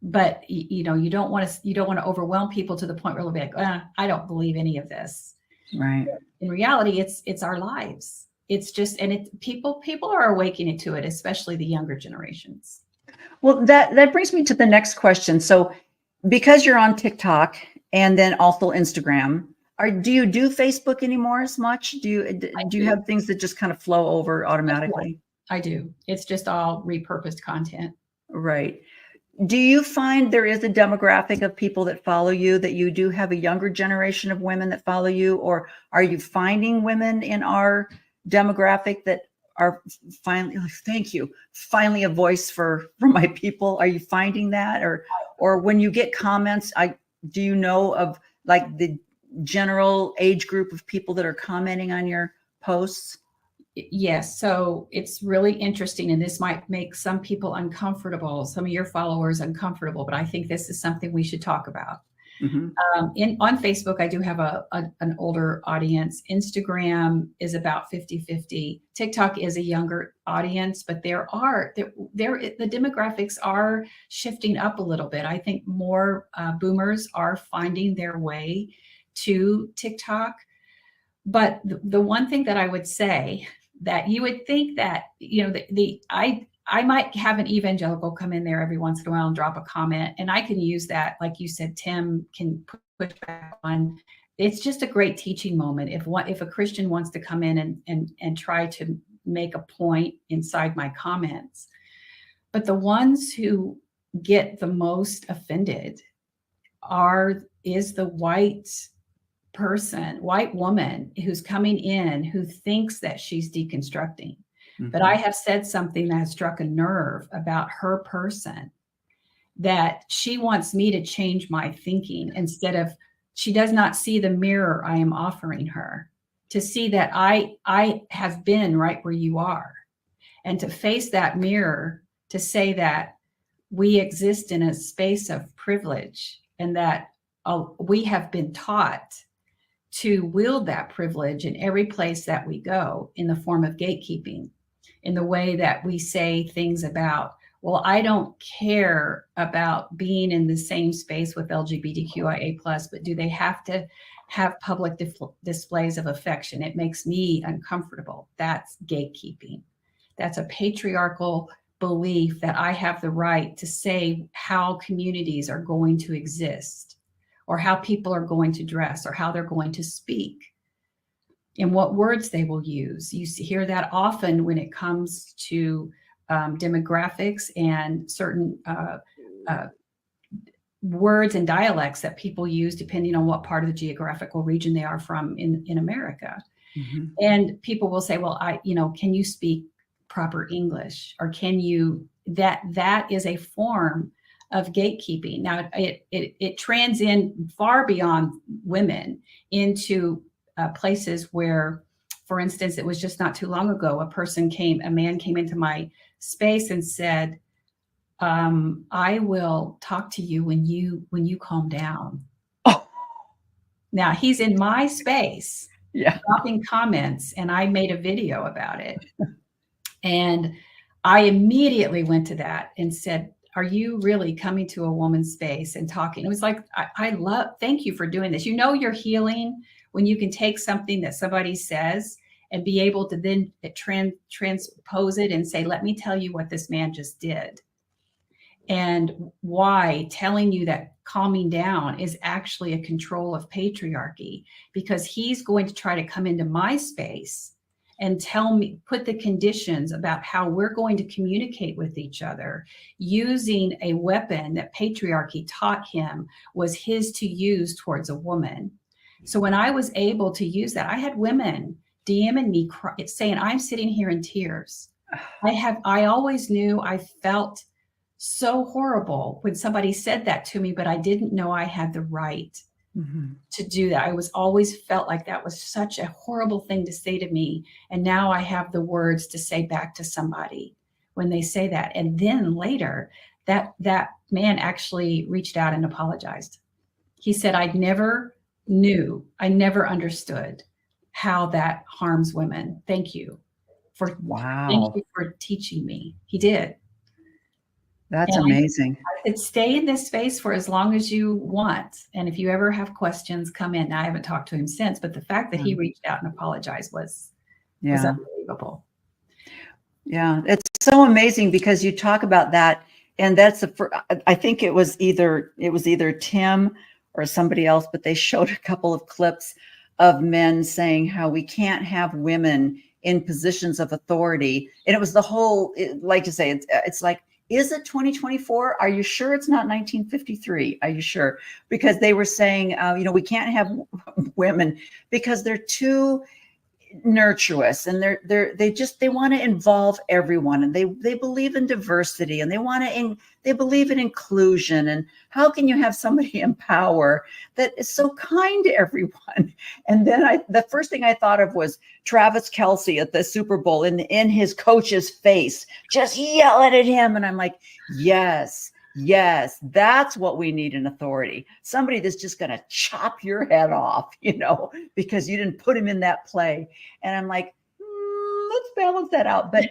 But you don't want to overwhelm people to the point where they'll be like, I don't believe any of this. Right. In reality, it's our lives. It's just, and people are awakening to it, especially the younger generations. Well, that brings me to the next question. So because you're on TikTok and then also Instagram, do you do Facebook anymore as much? Do you have things that just kind of flow over automatically? I do. It's just all repurposed content. Right. Do you find there is a demographic of people that follow you, that you do have a younger generation of women that follow you, or are you finding women in our demographic that are finally a voice for my people? Are you finding that, or when you get comments, do you know of like the general age group of people that are commenting on your posts? Yes. So it's really interesting, and this might make some people uncomfortable, some of your followers uncomfortable, but I think this is something we should talk about. Mm-hmm. On Facebook, I do have an older audience. Instagram is about 50-50. TikTok is a younger audience, but the demographics are shifting up a little bit. I think more boomers are finding their way to TikTok. But the one thing that I would say, that you would think that, you know, I might have an evangelical come in there every once in a while and drop a comment, and I can use that, like you said, Tim can push back on. It's just a great teaching moment. If a Christian wants to come in and try to make a point inside my comments, but the ones who get the most offended is the white woman who's coming in, who thinks that she's deconstructing. But I have said something that has struck a nerve about her person, that she wants me to change my thinking, instead of, she does not see the mirror I am offering her, to see that I have been right where you are, and to face that mirror, to say that we exist in a space of privilege, and that we have been taught to wield that privilege in every place that we go, in the form of gatekeeping, in the way that we say things about, well, I don't care about being in the same space with LGBTQIA+, but do they have to have public displays of affection? It makes me uncomfortable. That's gatekeeping. That's a patriarchal belief that I have the right to say how communities are going to exist, or how people are going to dress, or how they're going to speak, and what words they will use. You hear that often when it comes to demographics and certain words and dialects that people use depending on what part of the geographical region they are from in America. And people will say, well, can you speak proper English? Or can you, that is a form of gatekeeping. Now it trends in far beyond women into places where, for instance, it was just not too long ago, a man came into my space and said, I will talk to you when you calm down. Oh. Now he's in my space, dropping comments, and I made a video about it. And I immediately went to that and said, are you really coming to a woman's space and talking? It was like, thank you for doing this. You know, you're healing when you can take something that somebody says and be able to then transpose it and say, let me tell you what this man just did, and why telling you that calming down is actually a control of patriarchy, because he's going to try to come into my space and tell me, put the conditions about how we're going to communicate with each other, using a weapon that patriarchy taught him was his to use towards a woman. So when I was able to use that, I had women DMing me saying, I'm sitting here in tears. I always knew, I felt so horrible when somebody said that to me, but I didn't know I had the right to do that. I was always felt like that was such a horrible thing to say to me. And now I have the words to say back to somebody when they say that. And then later, that man actually reached out and apologized. He said, I never understood how that harms women. Thank you for teaching me. He did. That's amazing. I said, stay in this space for as long as you want. And if you ever have questions, come in. Now, I haven't talked to him since, but the fact that he reached out and apologized was unbelievable. Yeah, it's so amazing, because you talk about that, and that's I think it was either Tim or somebody else, but they showed a couple of clips of men saying how we can't have women in positions of authority, and it was the whole, like you say, it's like, is it 2024? Are you sure it's not 1953? Are you sure? Because they were saying, we can't have women because they're too nurturous, and they want to involve everyone, and they believe in diversity, and they believe in inclusion. And how can you have somebody in power that is so kind to everyone? And then the first thing I thought of was Travis Kelce at the Super Bowl in his coach's face, just yelling at him. And I'm like, yes, that's what we need in authority. Somebody that's just going to chop your head off, because you didn't put him in that play. And I'm like, let's balance that out. But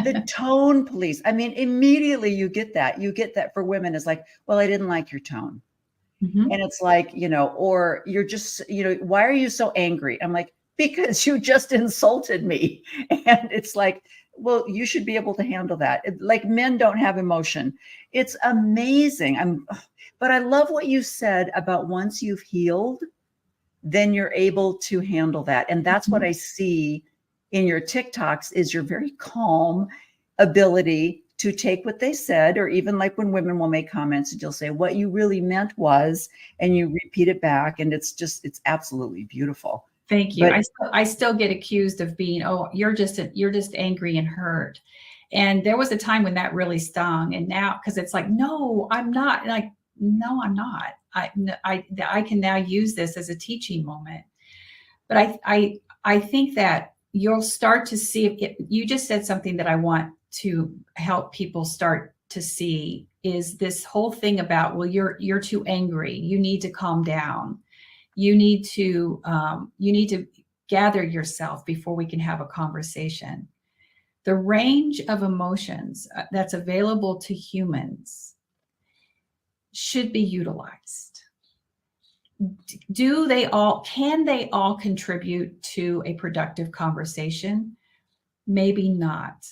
the tone police, I mean, immediately you get that for women is like, well, I didn't like your tone. And it's like, or you're just, why are you so angry? I'm like, because you just insulted me. And it's like, well, you should be able to handle that. Like, men don't have emotion. It's amazing. But I love what you said about once you've healed, then you're able to handle that. And that's what I see in your TikToks is your very calm ability to take what they said, or even like when women will make comments and you'll say what you really meant was, and you repeat it back. And it's absolutely beautiful. Thank you. But I still get accused of being, oh, you're just angry and hurt. And there was a time when that really stung. And now, because it's like, no, I'm not. Like, no, I'm not. I can now use this as a teaching moment. But I think that you'll start to see it. You just said something that I want to help people start to see is this whole thing about, well, you're too angry. You need to calm down. You need to gather yourself before we can have a conversation. The range of emotions that's available to humans should be utilized. Can they all contribute to a productive conversation? Maybe not.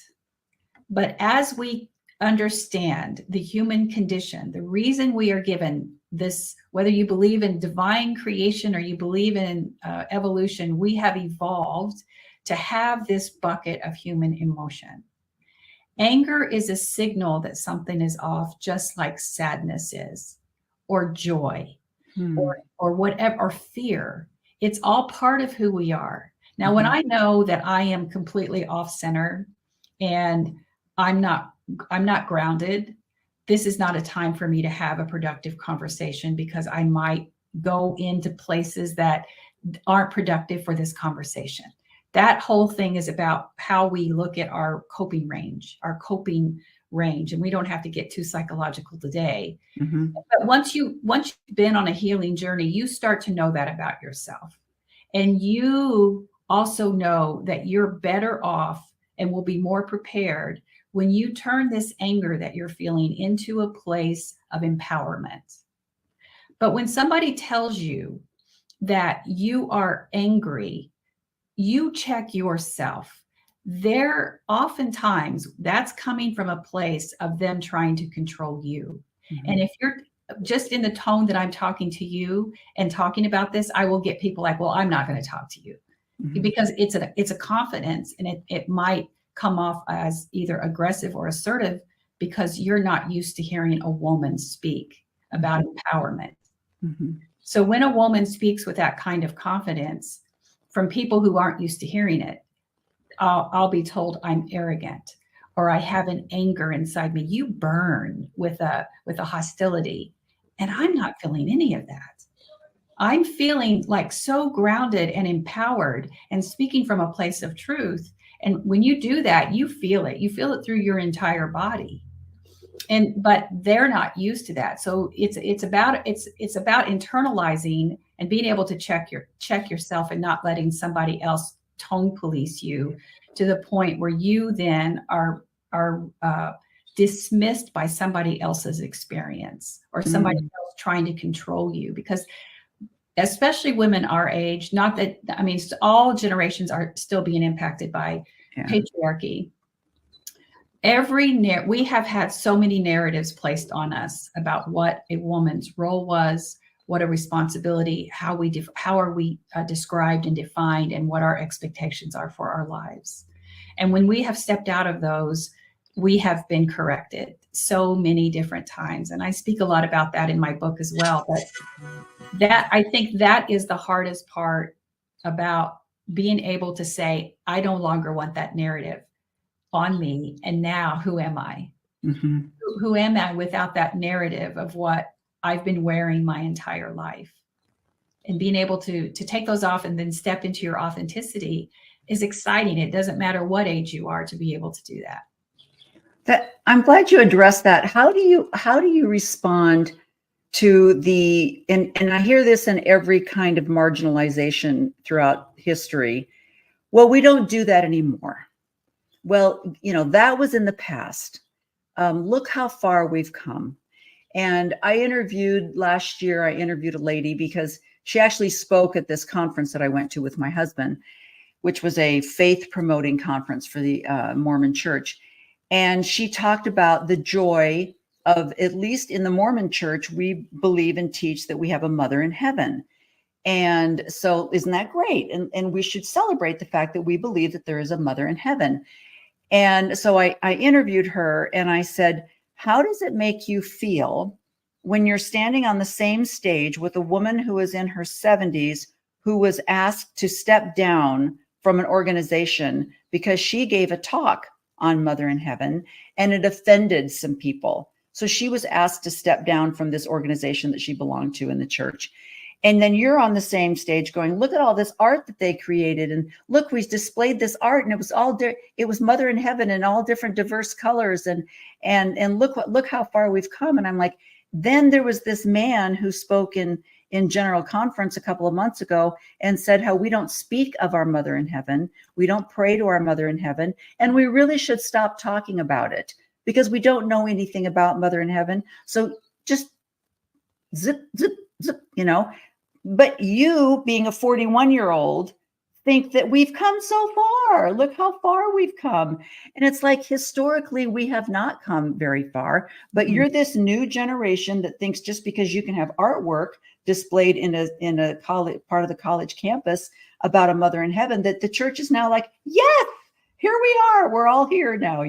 But as we understand the human condition, the reason we are given this, whether you believe in divine creation or you believe in evolution, we have evolved to have this bucket of human emotion. Anger is a signal that something is off, just like sadness is, or joy, or whatever, or fear. It's all part of who we are. Now, when I know that I am completely off center and I'm not grounded, this is not a time for me to have a productive conversation, because I might go into places that aren't productive for this conversation. That whole thing is about how we look at our coping range. And we don't have to get too psychological today. But once you've been on a healing journey, you start to know that about yourself. And you also know that you're better off and will be more prepared when you turn this anger that you're feeling into a place of empowerment. But when somebody tells you that you are angry, you check yourself. Oftentimes that's coming from a place of them trying to control you. And if you're just in the tone that I'm talking to you and talking about this, I will get people like, well, I'm not going to talk to you, because it's a confidence, and it might come off as either aggressive or assertive because you're not used to hearing a woman speak about empowerment. So when a woman speaks with that kind of confidence from people who aren't used to hearing it, I'll be told I'm arrogant, or I have an anger inside me. You burn with a hostility, and I'm not feeling any of that. I'm feeling like so grounded and empowered and speaking from a place of truth. And when you do that, you feel it. You feel it through your entire body. But they're not used to that. So it's about internalizing and being able to check yourself and not letting somebody else tone police you to the point where you then are dismissed by somebody else's experience, or somebody else trying to control you. Because especially women our age, not that, I mean, all generations are still being impacted by patriarchy. We have had so many narratives placed on us about what a woman's role was, what a responsibility, how are we described and defined, and what our expectations are for our lives. And when we have stepped out of those, we have been corrected so many different times. And I speak a lot about that in my book as well. But I think that is the hardest part about being able to say, I no longer want that narrative on me. And now who am I? Who am I without that narrative of what I've been wearing my entire life? And being able to take those off and then step into your authenticity is exciting. It doesn't matter what age you are to be able to do that. I'm glad you addressed that. How do you respond to and I hear this in every kind of marginalization throughout history. Well, we don't do that anymore. Well, that was in the past. Look how far we've come. And last year I interviewed a lady because she actually spoke at this conference that I went to with my husband, which was a faith promoting conference for the Mormon church. And she talked about the joy of, at least in the Mormon church, we believe and teach that we have a mother in heaven. And so isn't that great? And we should celebrate the fact that we believe that there is a mother in heaven. And so I interviewed her and I said, how does it make you feel when you're standing on the same stage with a woman who is in her 70s, who was asked to step down from an organization because she gave a talk on Mother in Heaven and it offended some people? So she was asked to step down from this organization that she belonged to in the church. And then you're on the same stage going, look at all this art that they created. And look, we displayed this art and it was all, it was Mother in Heaven in all different diverse colors. And look how far we've come. And I'm like, then there was this man who spoke in general conference a couple of months ago and said how we don't speak of our Mother in Heaven. We don't pray to our Mother in Heaven. And we really should stop talking about it because we don't know anything about Mother in Heaven. So just zip, zip, zip, But you, being a 41-year-old, think that we've come so far. Look how far we've come. And it's like, historically, we have not come very far. But you're this new generation that thinks just because you can have artwork displayed in a college part of the college campus about a Mother in Heaven, that the church is now like, yes, here we are. We're all here now,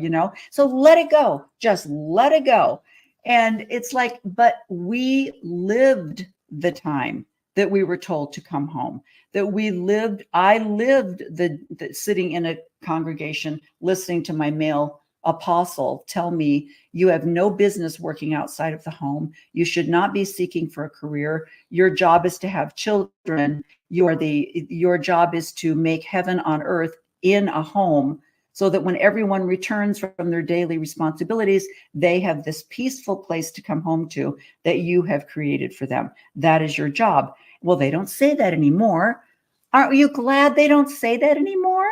So let it go. Just let it go. And it's like, but we lived the time that we were told to come home, that I lived the sitting in a congregation, listening to my male apostle tell me, you have no business working outside of the home. You should not be seeking for a career. Your job is to have children. Your job is to make heaven on earth in a home, so that when everyone returns from their daily responsibilities, they have this peaceful place to come home to that you have created for them. That is your job. Well, they don't say that anymore. Aren't you glad they don't say that anymore?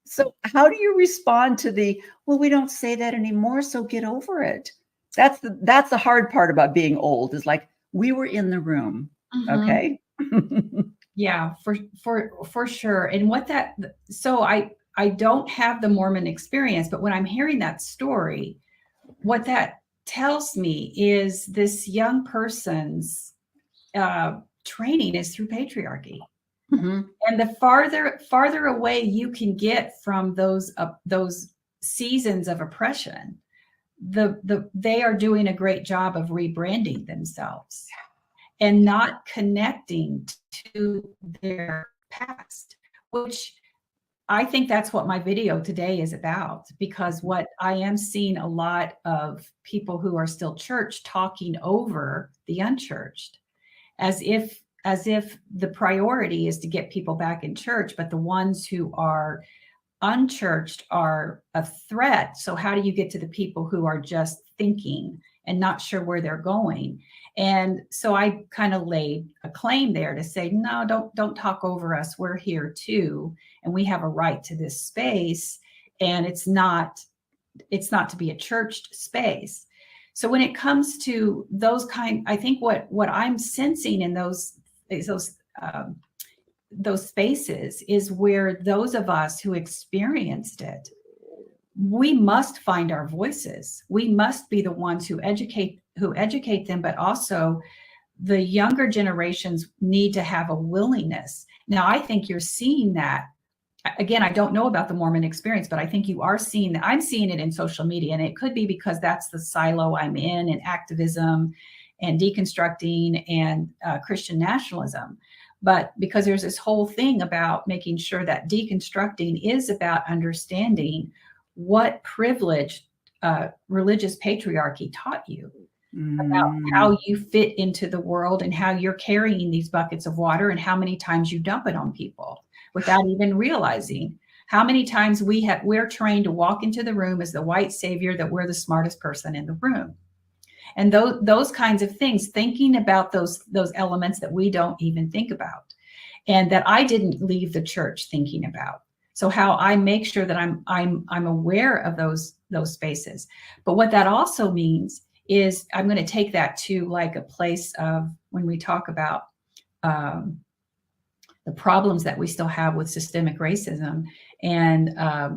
So how do you respond to well, we don't say that anymore, so get over it. That's the hard part about being old, is like, we were in the room. Okay. Yeah, for sure. And so I don't have the Mormon experience, but when I'm hearing that story, what that tells me is this young person's training is through patriarchy. Mm-hmm. And the farther away you can get from those seasons of oppression, they are doing a great job of rebranding themselves and not connecting to their past, which I think that's what my video today is about, because what I am seeing a lot of people who are still church talking over the unchurched, as if the priority is to get people back in church, but the ones who are unchurched are a threat. So how do you get to the people who are just thinking and not sure where they're going? And so I kind of laid a claim there to say, no, don't talk over us. We're here too, and we have a right to this space. And it's not to be a churched space. So when it comes to I think what I'm sensing in those spaces is where those of us who experienced it, we must find our voices. We must be the ones who educate them, but also the younger generations need to have a willingness. Now, I think you're seeing that. Again, I don't know about the Mormon experience, but I think you are seeing that. I'm seeing it in social media, and it could be because that's the silo I'm in activism and deconstructing and Christian nationalism. But because there's this whole thing about making sure that deconstructing is about understanding what privilege religious patriarchy taught you about how you fit into the world and how you're carrying these buckets of water and how many times you dump it on people without even realizing how many times we're trained to walk into the room as the white savior, that we're the smartest person in the room. And those kinds of things, thinking about those elements that we don't even think about, and that I didn't leave the church thinking about. So how I make sure that I'm aware of those spaces. But what that also means is I'm going to take that to like a place of, when we talk about the problems that we still have with systemic racism and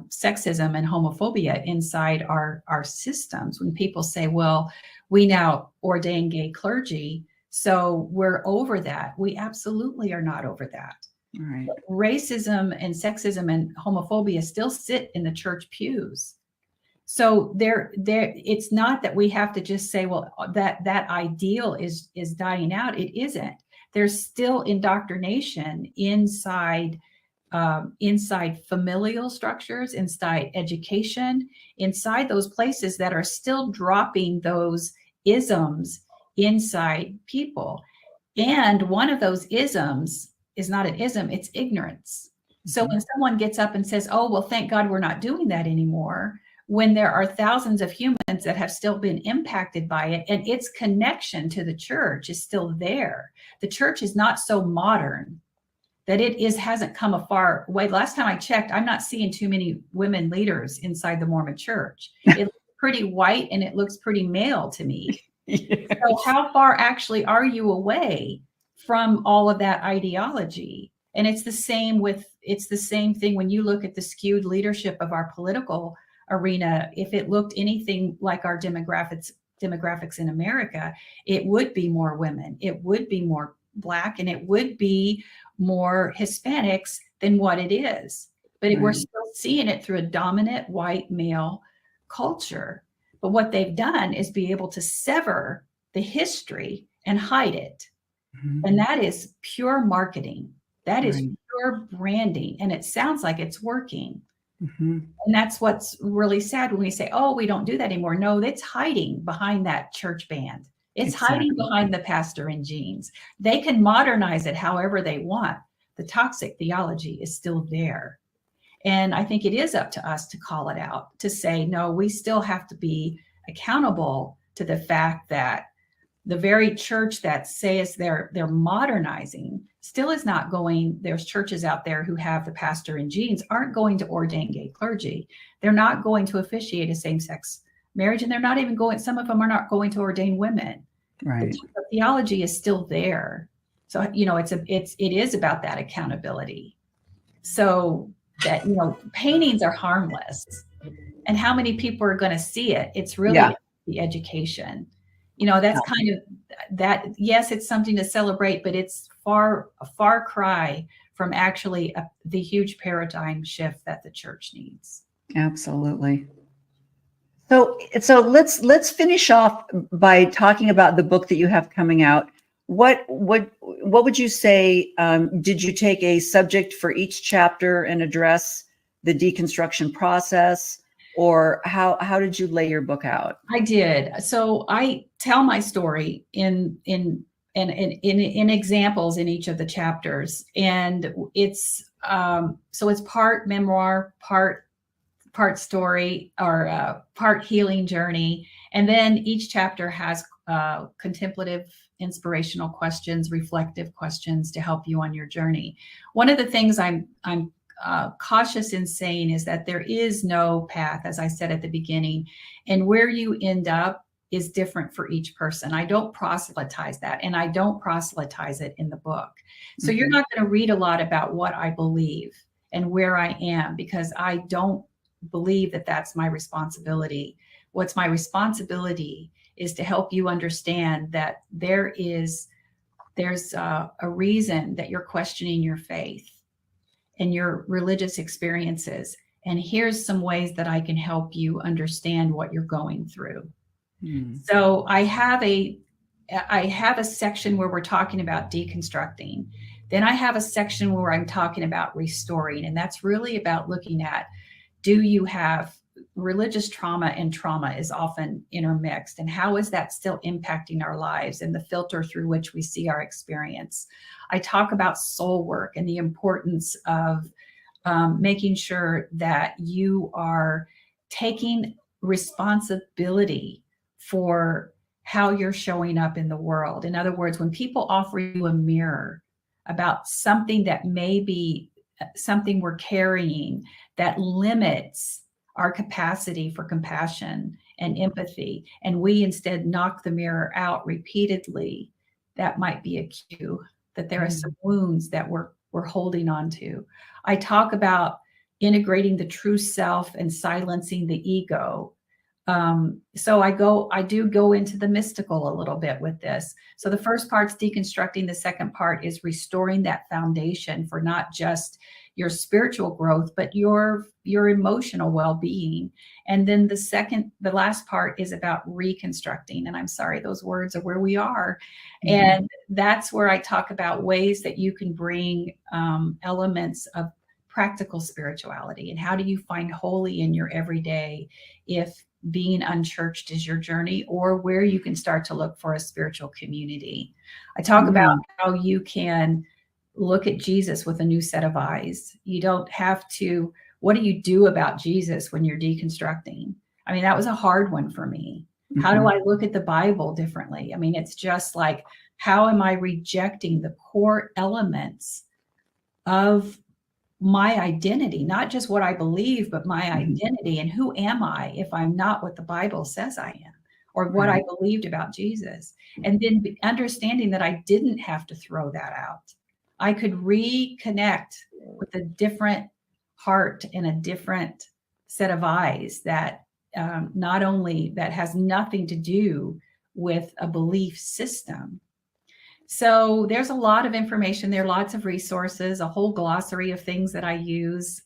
sexism and homophobia inside our systems. When people say, well, we now ordain gay clergy, so we're over that. We absolutely are not over that. Right. Racism and sexism and homophobia still sit in the church pews. So it's not that we have to just say, well, that ideal is dying out. It isn't. There's still indoctrination inside familial structures, inside education, inside those places that are still dropping those isms inside people. And one of those isms is not an ism, it's ignorance. So when someone gets up and says, oh, well, thank God we're not doing that anymore, when there are thousands of humans that have still been impacted by it, and its connection to the church is still there. The church is not so modern that it hasn't come a far way. Last time I checked, I'm not seeing too many women leaders inside the Mormon church. It looks pretty white and it looks pretty male to me. Yes. So how far actually are you away from all of that ideology? And it's the same thing when you look at the skewed leadership of our political arena. If it looked anything like our demographics in America, it would be more women, it would be more Black, and it would be more Hispanics than what it is. But we're still seeing it through a dominant white male culture. But what they've done is be able to sever the history and hide it. Mm-hmm. And that is pure marketing. That is pure branding. And it sounds like it's working. Mm-hmm. And that's what's really sad when we say, oh, we don't do that anymore. No, it's hiding behind that church band. It's hiding behind the pastor in jeans. They can modernize it however they want. The toxic theology is still there. And I think it is up to us to call it out, to say, no, we still have to be accountable to the fact that the very church that says they're modernizing still is not going. There's churches out there who have the pastor in jeans aren't going to ordain gay clergy. They're not going to officiate a same-sex marriage, and they're not even going. Some of them are not going to ordain women. Right. The theology is still there. So it is about that accountability. So that paintings are harmless, and how many people are going to see it? It's really the education. That's kind of that. Yes, it's something to celebrate, but it's a far cry from actually the huge paradigm shift that the church needs. Absolutely. So let's finish off by talking about the book that you have coming out. What would you say? Did you take a subject for each chapter and address the deconstruction process? Or how did you lay your book out? I did. So I tell my story in examples in each of the chapters, and it's it's part memoir, part story, or part healing journey, and then each chapter has contemplative, inspirational questions, reflective questions to help you on your journey. One of the things I'm cautious in saying is that there is no path, as I said at the beginning, and where you end up is different for each person. I don't proselytize that, and I don't proselytize it in the book. So you're not going to read a lot about what I believe and where I am, because I don't believe that that's my responsibility. What's my responsibility is to help you understand that there's a reason that you're questioning your faith and your religious experiences. And here's some ways that I can help you understand what you're going through. So I have a section where we're talking about deconstructing. Then I have a section where I'm talking about restoring. And that's really about looking at, do you have religious trauma? And trauma is often intermixed. And how is that still impacting our lives and the filter through which we see our experience? I talk about soul work and the importance of making sure that you are taking responsibility for how you're showing up in the world. In other words, when people offer you a mirror about something that may be something we're carrying that limits our capacity for compassion and empathy, and we instead knock the mirror out repeatedly, that might be a cue that there are some wounds that we're holding on to. I talk about integrating the true self and silencing the ego. So I do go into the mystical a little bit with this. So the first part's deconstructing. The second part is restoring that foundation for not just your spiritual growth, but your emotional well-being. And then the last part is about reconstructing. And I'm sorry, those words are where we are. And that's where I talk about ways that you can bring elements of practical spirituality, and how do you find holy in your everyday if being unchurched is your journey, or where you can start to look for a spiritual community. I talk about how you can look at Jesus with a new set of eyes. You don't have to, what do you do about Jesus when you're deconstructing? I mean, that was a hard one for me. How do I look at the Bible differently? I mean, it's just like, how am I rejecting the core elements of my identity, not just what I believe, but my identity, and who am I if I'm not what the Bible says I am, or what I believed about Jesus. And then understanding that I didn't have to throw that out. I could reconnect with a different heart and a different set of eyes that not only that has nothing to do with a belief system. So there's a lot of information there, lots of resources, a whole glossary of things that I use.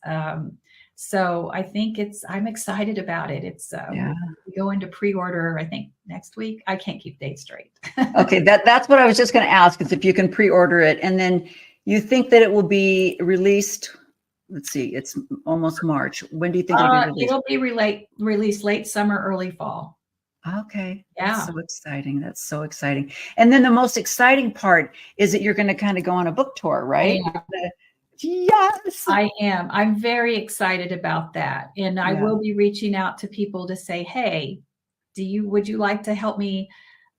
So I think I'm excited about it. It's we go into pre-order, I think next week. I can't keep dates straight. Okay, that's what I was just going to ask, is if you can pre-order it, and then you think that it will be released. Let's see, it's almost March. When do you think it'll be released? It'll be released late summer, early fall. Okay. Yeah. That's so exciting. That's so exciting. And then the most exciting part is that you're going to kind of go on a book tour, right? Yes. I am. I'm very excited about that. And I will be reaching out to people to say, hey, would you like to help me?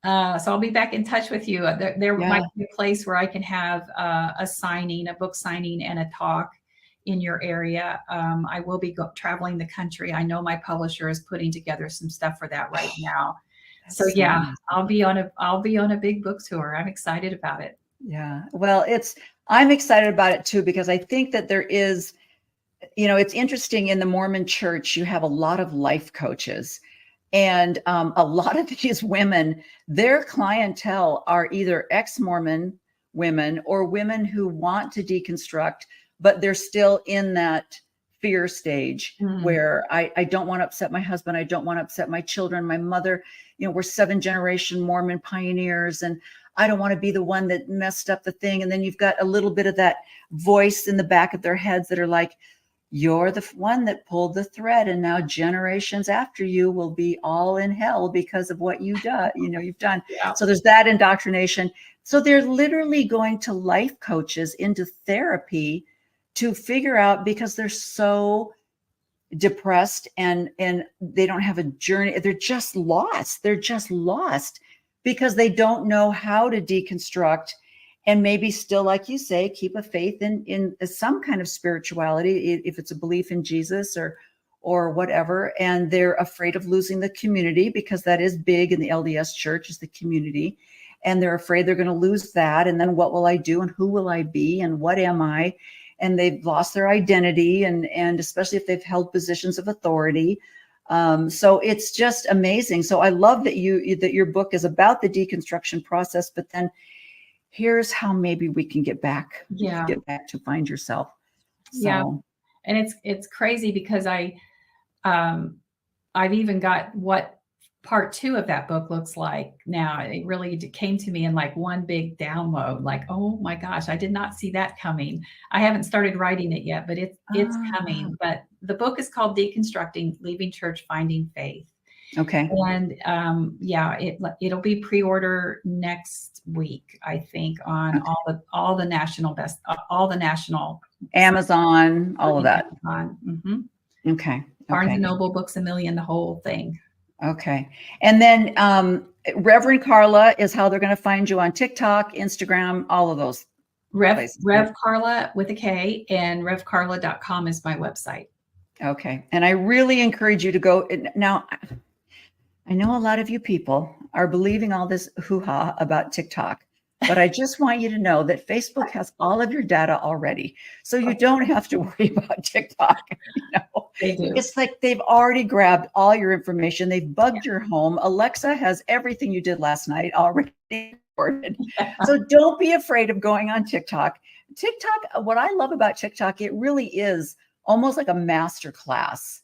So I'll be back in touch with you. There might be a place where I can have a book signing and a talk in your area. I will be traveling the country. I know my publisher is putting together some stuff for that right now. So yeah, amazing. I'll be on a big book tour. I'm excited about it. Yeah. Well, I'm excited about it too, because I think that there is, it's interesting, in the Mormon church, you have a lot of life coaches, and a lot of these women, their clientele are either ex-Mormon women or women who want to deconstruct, but they're still in that fear stage where I don't want to upset my husband. I don't want to upset my children, my mother. We're 7th-generation Mormon pioneers, and I don't want to be the one that messed up the thing. And then you've got a little bit of that voice in the back of their heads that are like, you're the one that pulled the thread, and now generations after you will be all in hell because of what you've done. Yeah. So there's that indoctrination. So they're literally going to life coaches, into therapy, to figure out, because they're so depressed and they don't have a journey. They're just lost. They're just lost because they don't know how to deconstruct, and maybe still, like you say, keep a faith in some kind of spirituality, if it's a belief in Jesus or whatever. And they're afraid of losing the community, because that is big in the LDS church, is the community. And they're afraid they're going to lose that. And then what will I do? And who will I be? And what am I? And they've lost their identity, and especially if they've held positions of authority. So it's just amazing. So I love that your book is about the deconstruction process, but then here's how maybe we can get back to find yourself. So. Yeah. And it's crazy, because I've even got what part 2 of that book looks like now. It really came to me in like one big download, like, oh my gosh, I did not see that coming. I haven't started writing it yet, but it's coming. But the book is called Deconstructing, Leaving Church, Finding Faith. Okay. And it'll be pre-order next week, I think, on all the national Amazon, all of that. Okay. Barnes and Noble, Books A Million, the whole thing. Okay. And then Rev.Karla is how they're going to find you on TikTok, Instagram, all of those. Rev.Karla with a K, and Rev.Karla.com is my website. Okay. And I really encourage you to go. Now, I know a lot of you people are believing all this hoo-ha about TikTok. but I just want you to know that Facebook has all of your data already. So you don't have to worry about TikTok. They do. It's like they've already grabbed all your information. They've bugged your home. Alexa has everything you did last night already recorded. So don't be afraid of going on TikTok. TikTok, what I love about TikTok, it really is almost like a master class.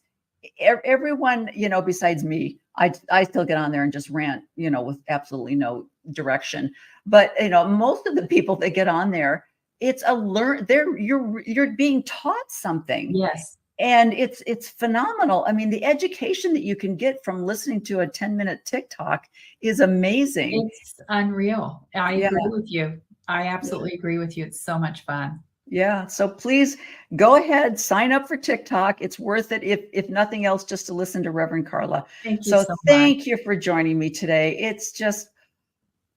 Everyone, besides me, I still get on there and just rant, with absolutely no direction. But most of the people that get on there, it's you're being taught something. Yes. And it's phenomenal. I mean, the education that you can get from listening to a 10-minute TikTok is amazing. It's unreal. I agree with you. I absolutely agree with you. It's so much fun. Yeah. So please go ahead, sign up for TikTok. It's worth it, if nothing else, just to listen to Reverend Karla. Thank you so much. Thank you for joining me today. It's just,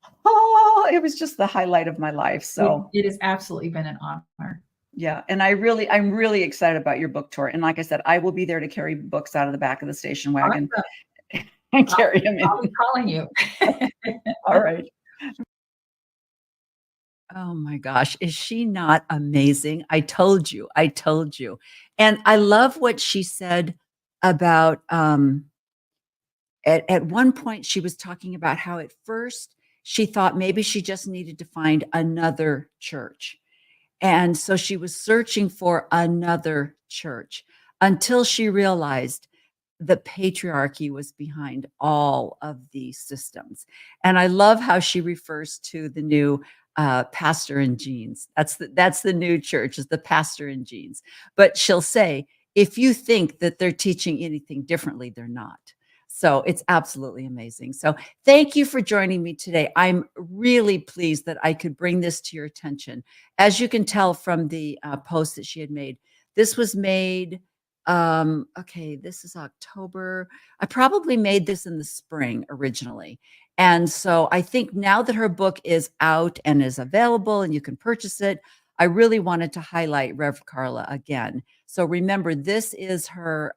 it was just the highlight of my life. So it has absolutely been an honor. Yeah. And I'm really excited about your book tour. And like I said, I will be there to carry books out of the back of the station wagon and carry them in. I'll be calling you. All right. Oh my gosh, is she not amazing? I told you. And I love what she said about at one point she was talking about how at first she thought maybe she just needed to find another church. And so she was searching for another church until she realized the patriarchy was behind all of these systems. And I love how she refers to the new pastor in jeans. That's the new church, is the pastor in jeans. But she'll say, if you think that they're teaching anything differently, they're not. So it's absolutely amazing. So thank you for joining me today. I'm really pleased that I could bring this to your attention. As you can tell from the post that she had made, this was made, okay, this is October. I probably made this in the spring originally. And so I think now that her book is out and is available and you can purchase it, I really wanted to highlight Rev.Karla again. So remember, this is her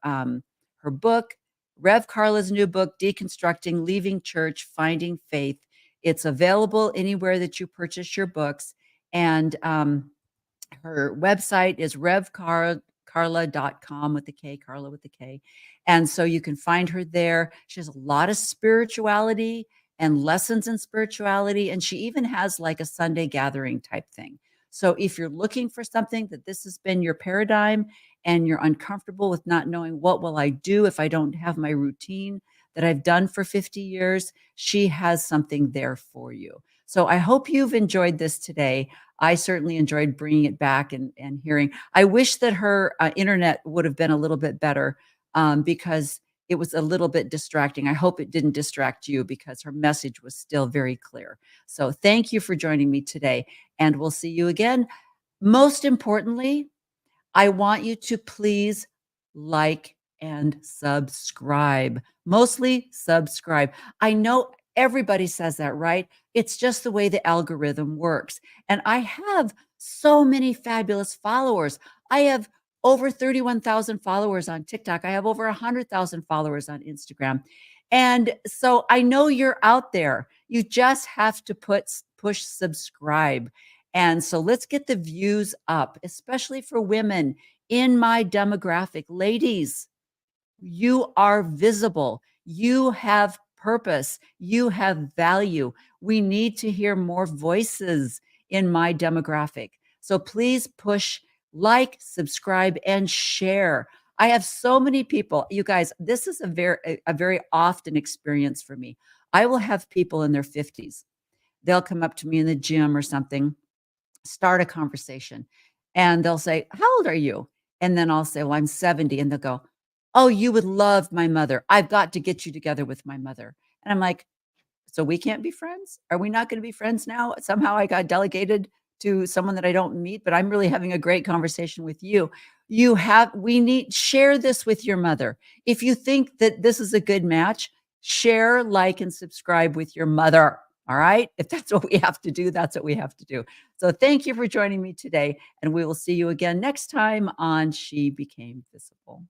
book, Rev.Karla's new book, Deconstructing, Leaving Church, Finding Faith. It's available anywhere that you purchase your books. And her website is Rev.Karla.com with the K, Karla with the K. And so you can find her there. She has a lot of spirituality and lessons in spirituality. And she even has like a Sunday gathering type thing. So if you're looking for something that this has been your paradigm and you're uncomfortable with not knowing what will I do if I don't have my routine that I've done for 50 years, she has something there for you. So I hope you've enjoyed this today. I certainly enjoyed bringing it back and hearing. I wish that her internet would have been a little bit better because it was a little bit distracting. I hope it didn't distract you because her message was still very clear. So thank you for joining me today, and we'll see you again. Most importantly, I want you to please like and subscribe. Mostly subscribe. I know everybody says that, right? It's just the way the algorithm works. And I have so many fabulous followers. I have over 31,000 followers on TikTok. I have over 100,000 followers on Instagram. And so I know you're out there. You just have to push subscribe. And so let's get the views up, especially for women in my demographic. Ladies, you are visible. You have purpose. You have value. We need to hear more voices in my demographic. So please push like, subscribe, and share. I have so many people. You guys, this is a very often experience for me. I will have people in their 50s. They'll come up to me in the gym or something, start a conversation, and they'll say, "How old are you?" And then I'll say, "Well, I'm 70." And they'll go, "Oh, you would love my mother. I've got to get you together with my mother." And I'm like, "So we can't be friends? Are we not going to be friends now? Somehow I got delegated to someone that I don't meet, but I'm really having a great conversation with you. Share this with your mother. If you think that this is a good match, share, like, and subscribe with your mother. All right. If that's what we have to do, that's what we have to do. So thank you for joining me today. And we will see you again next time on She Became Visible.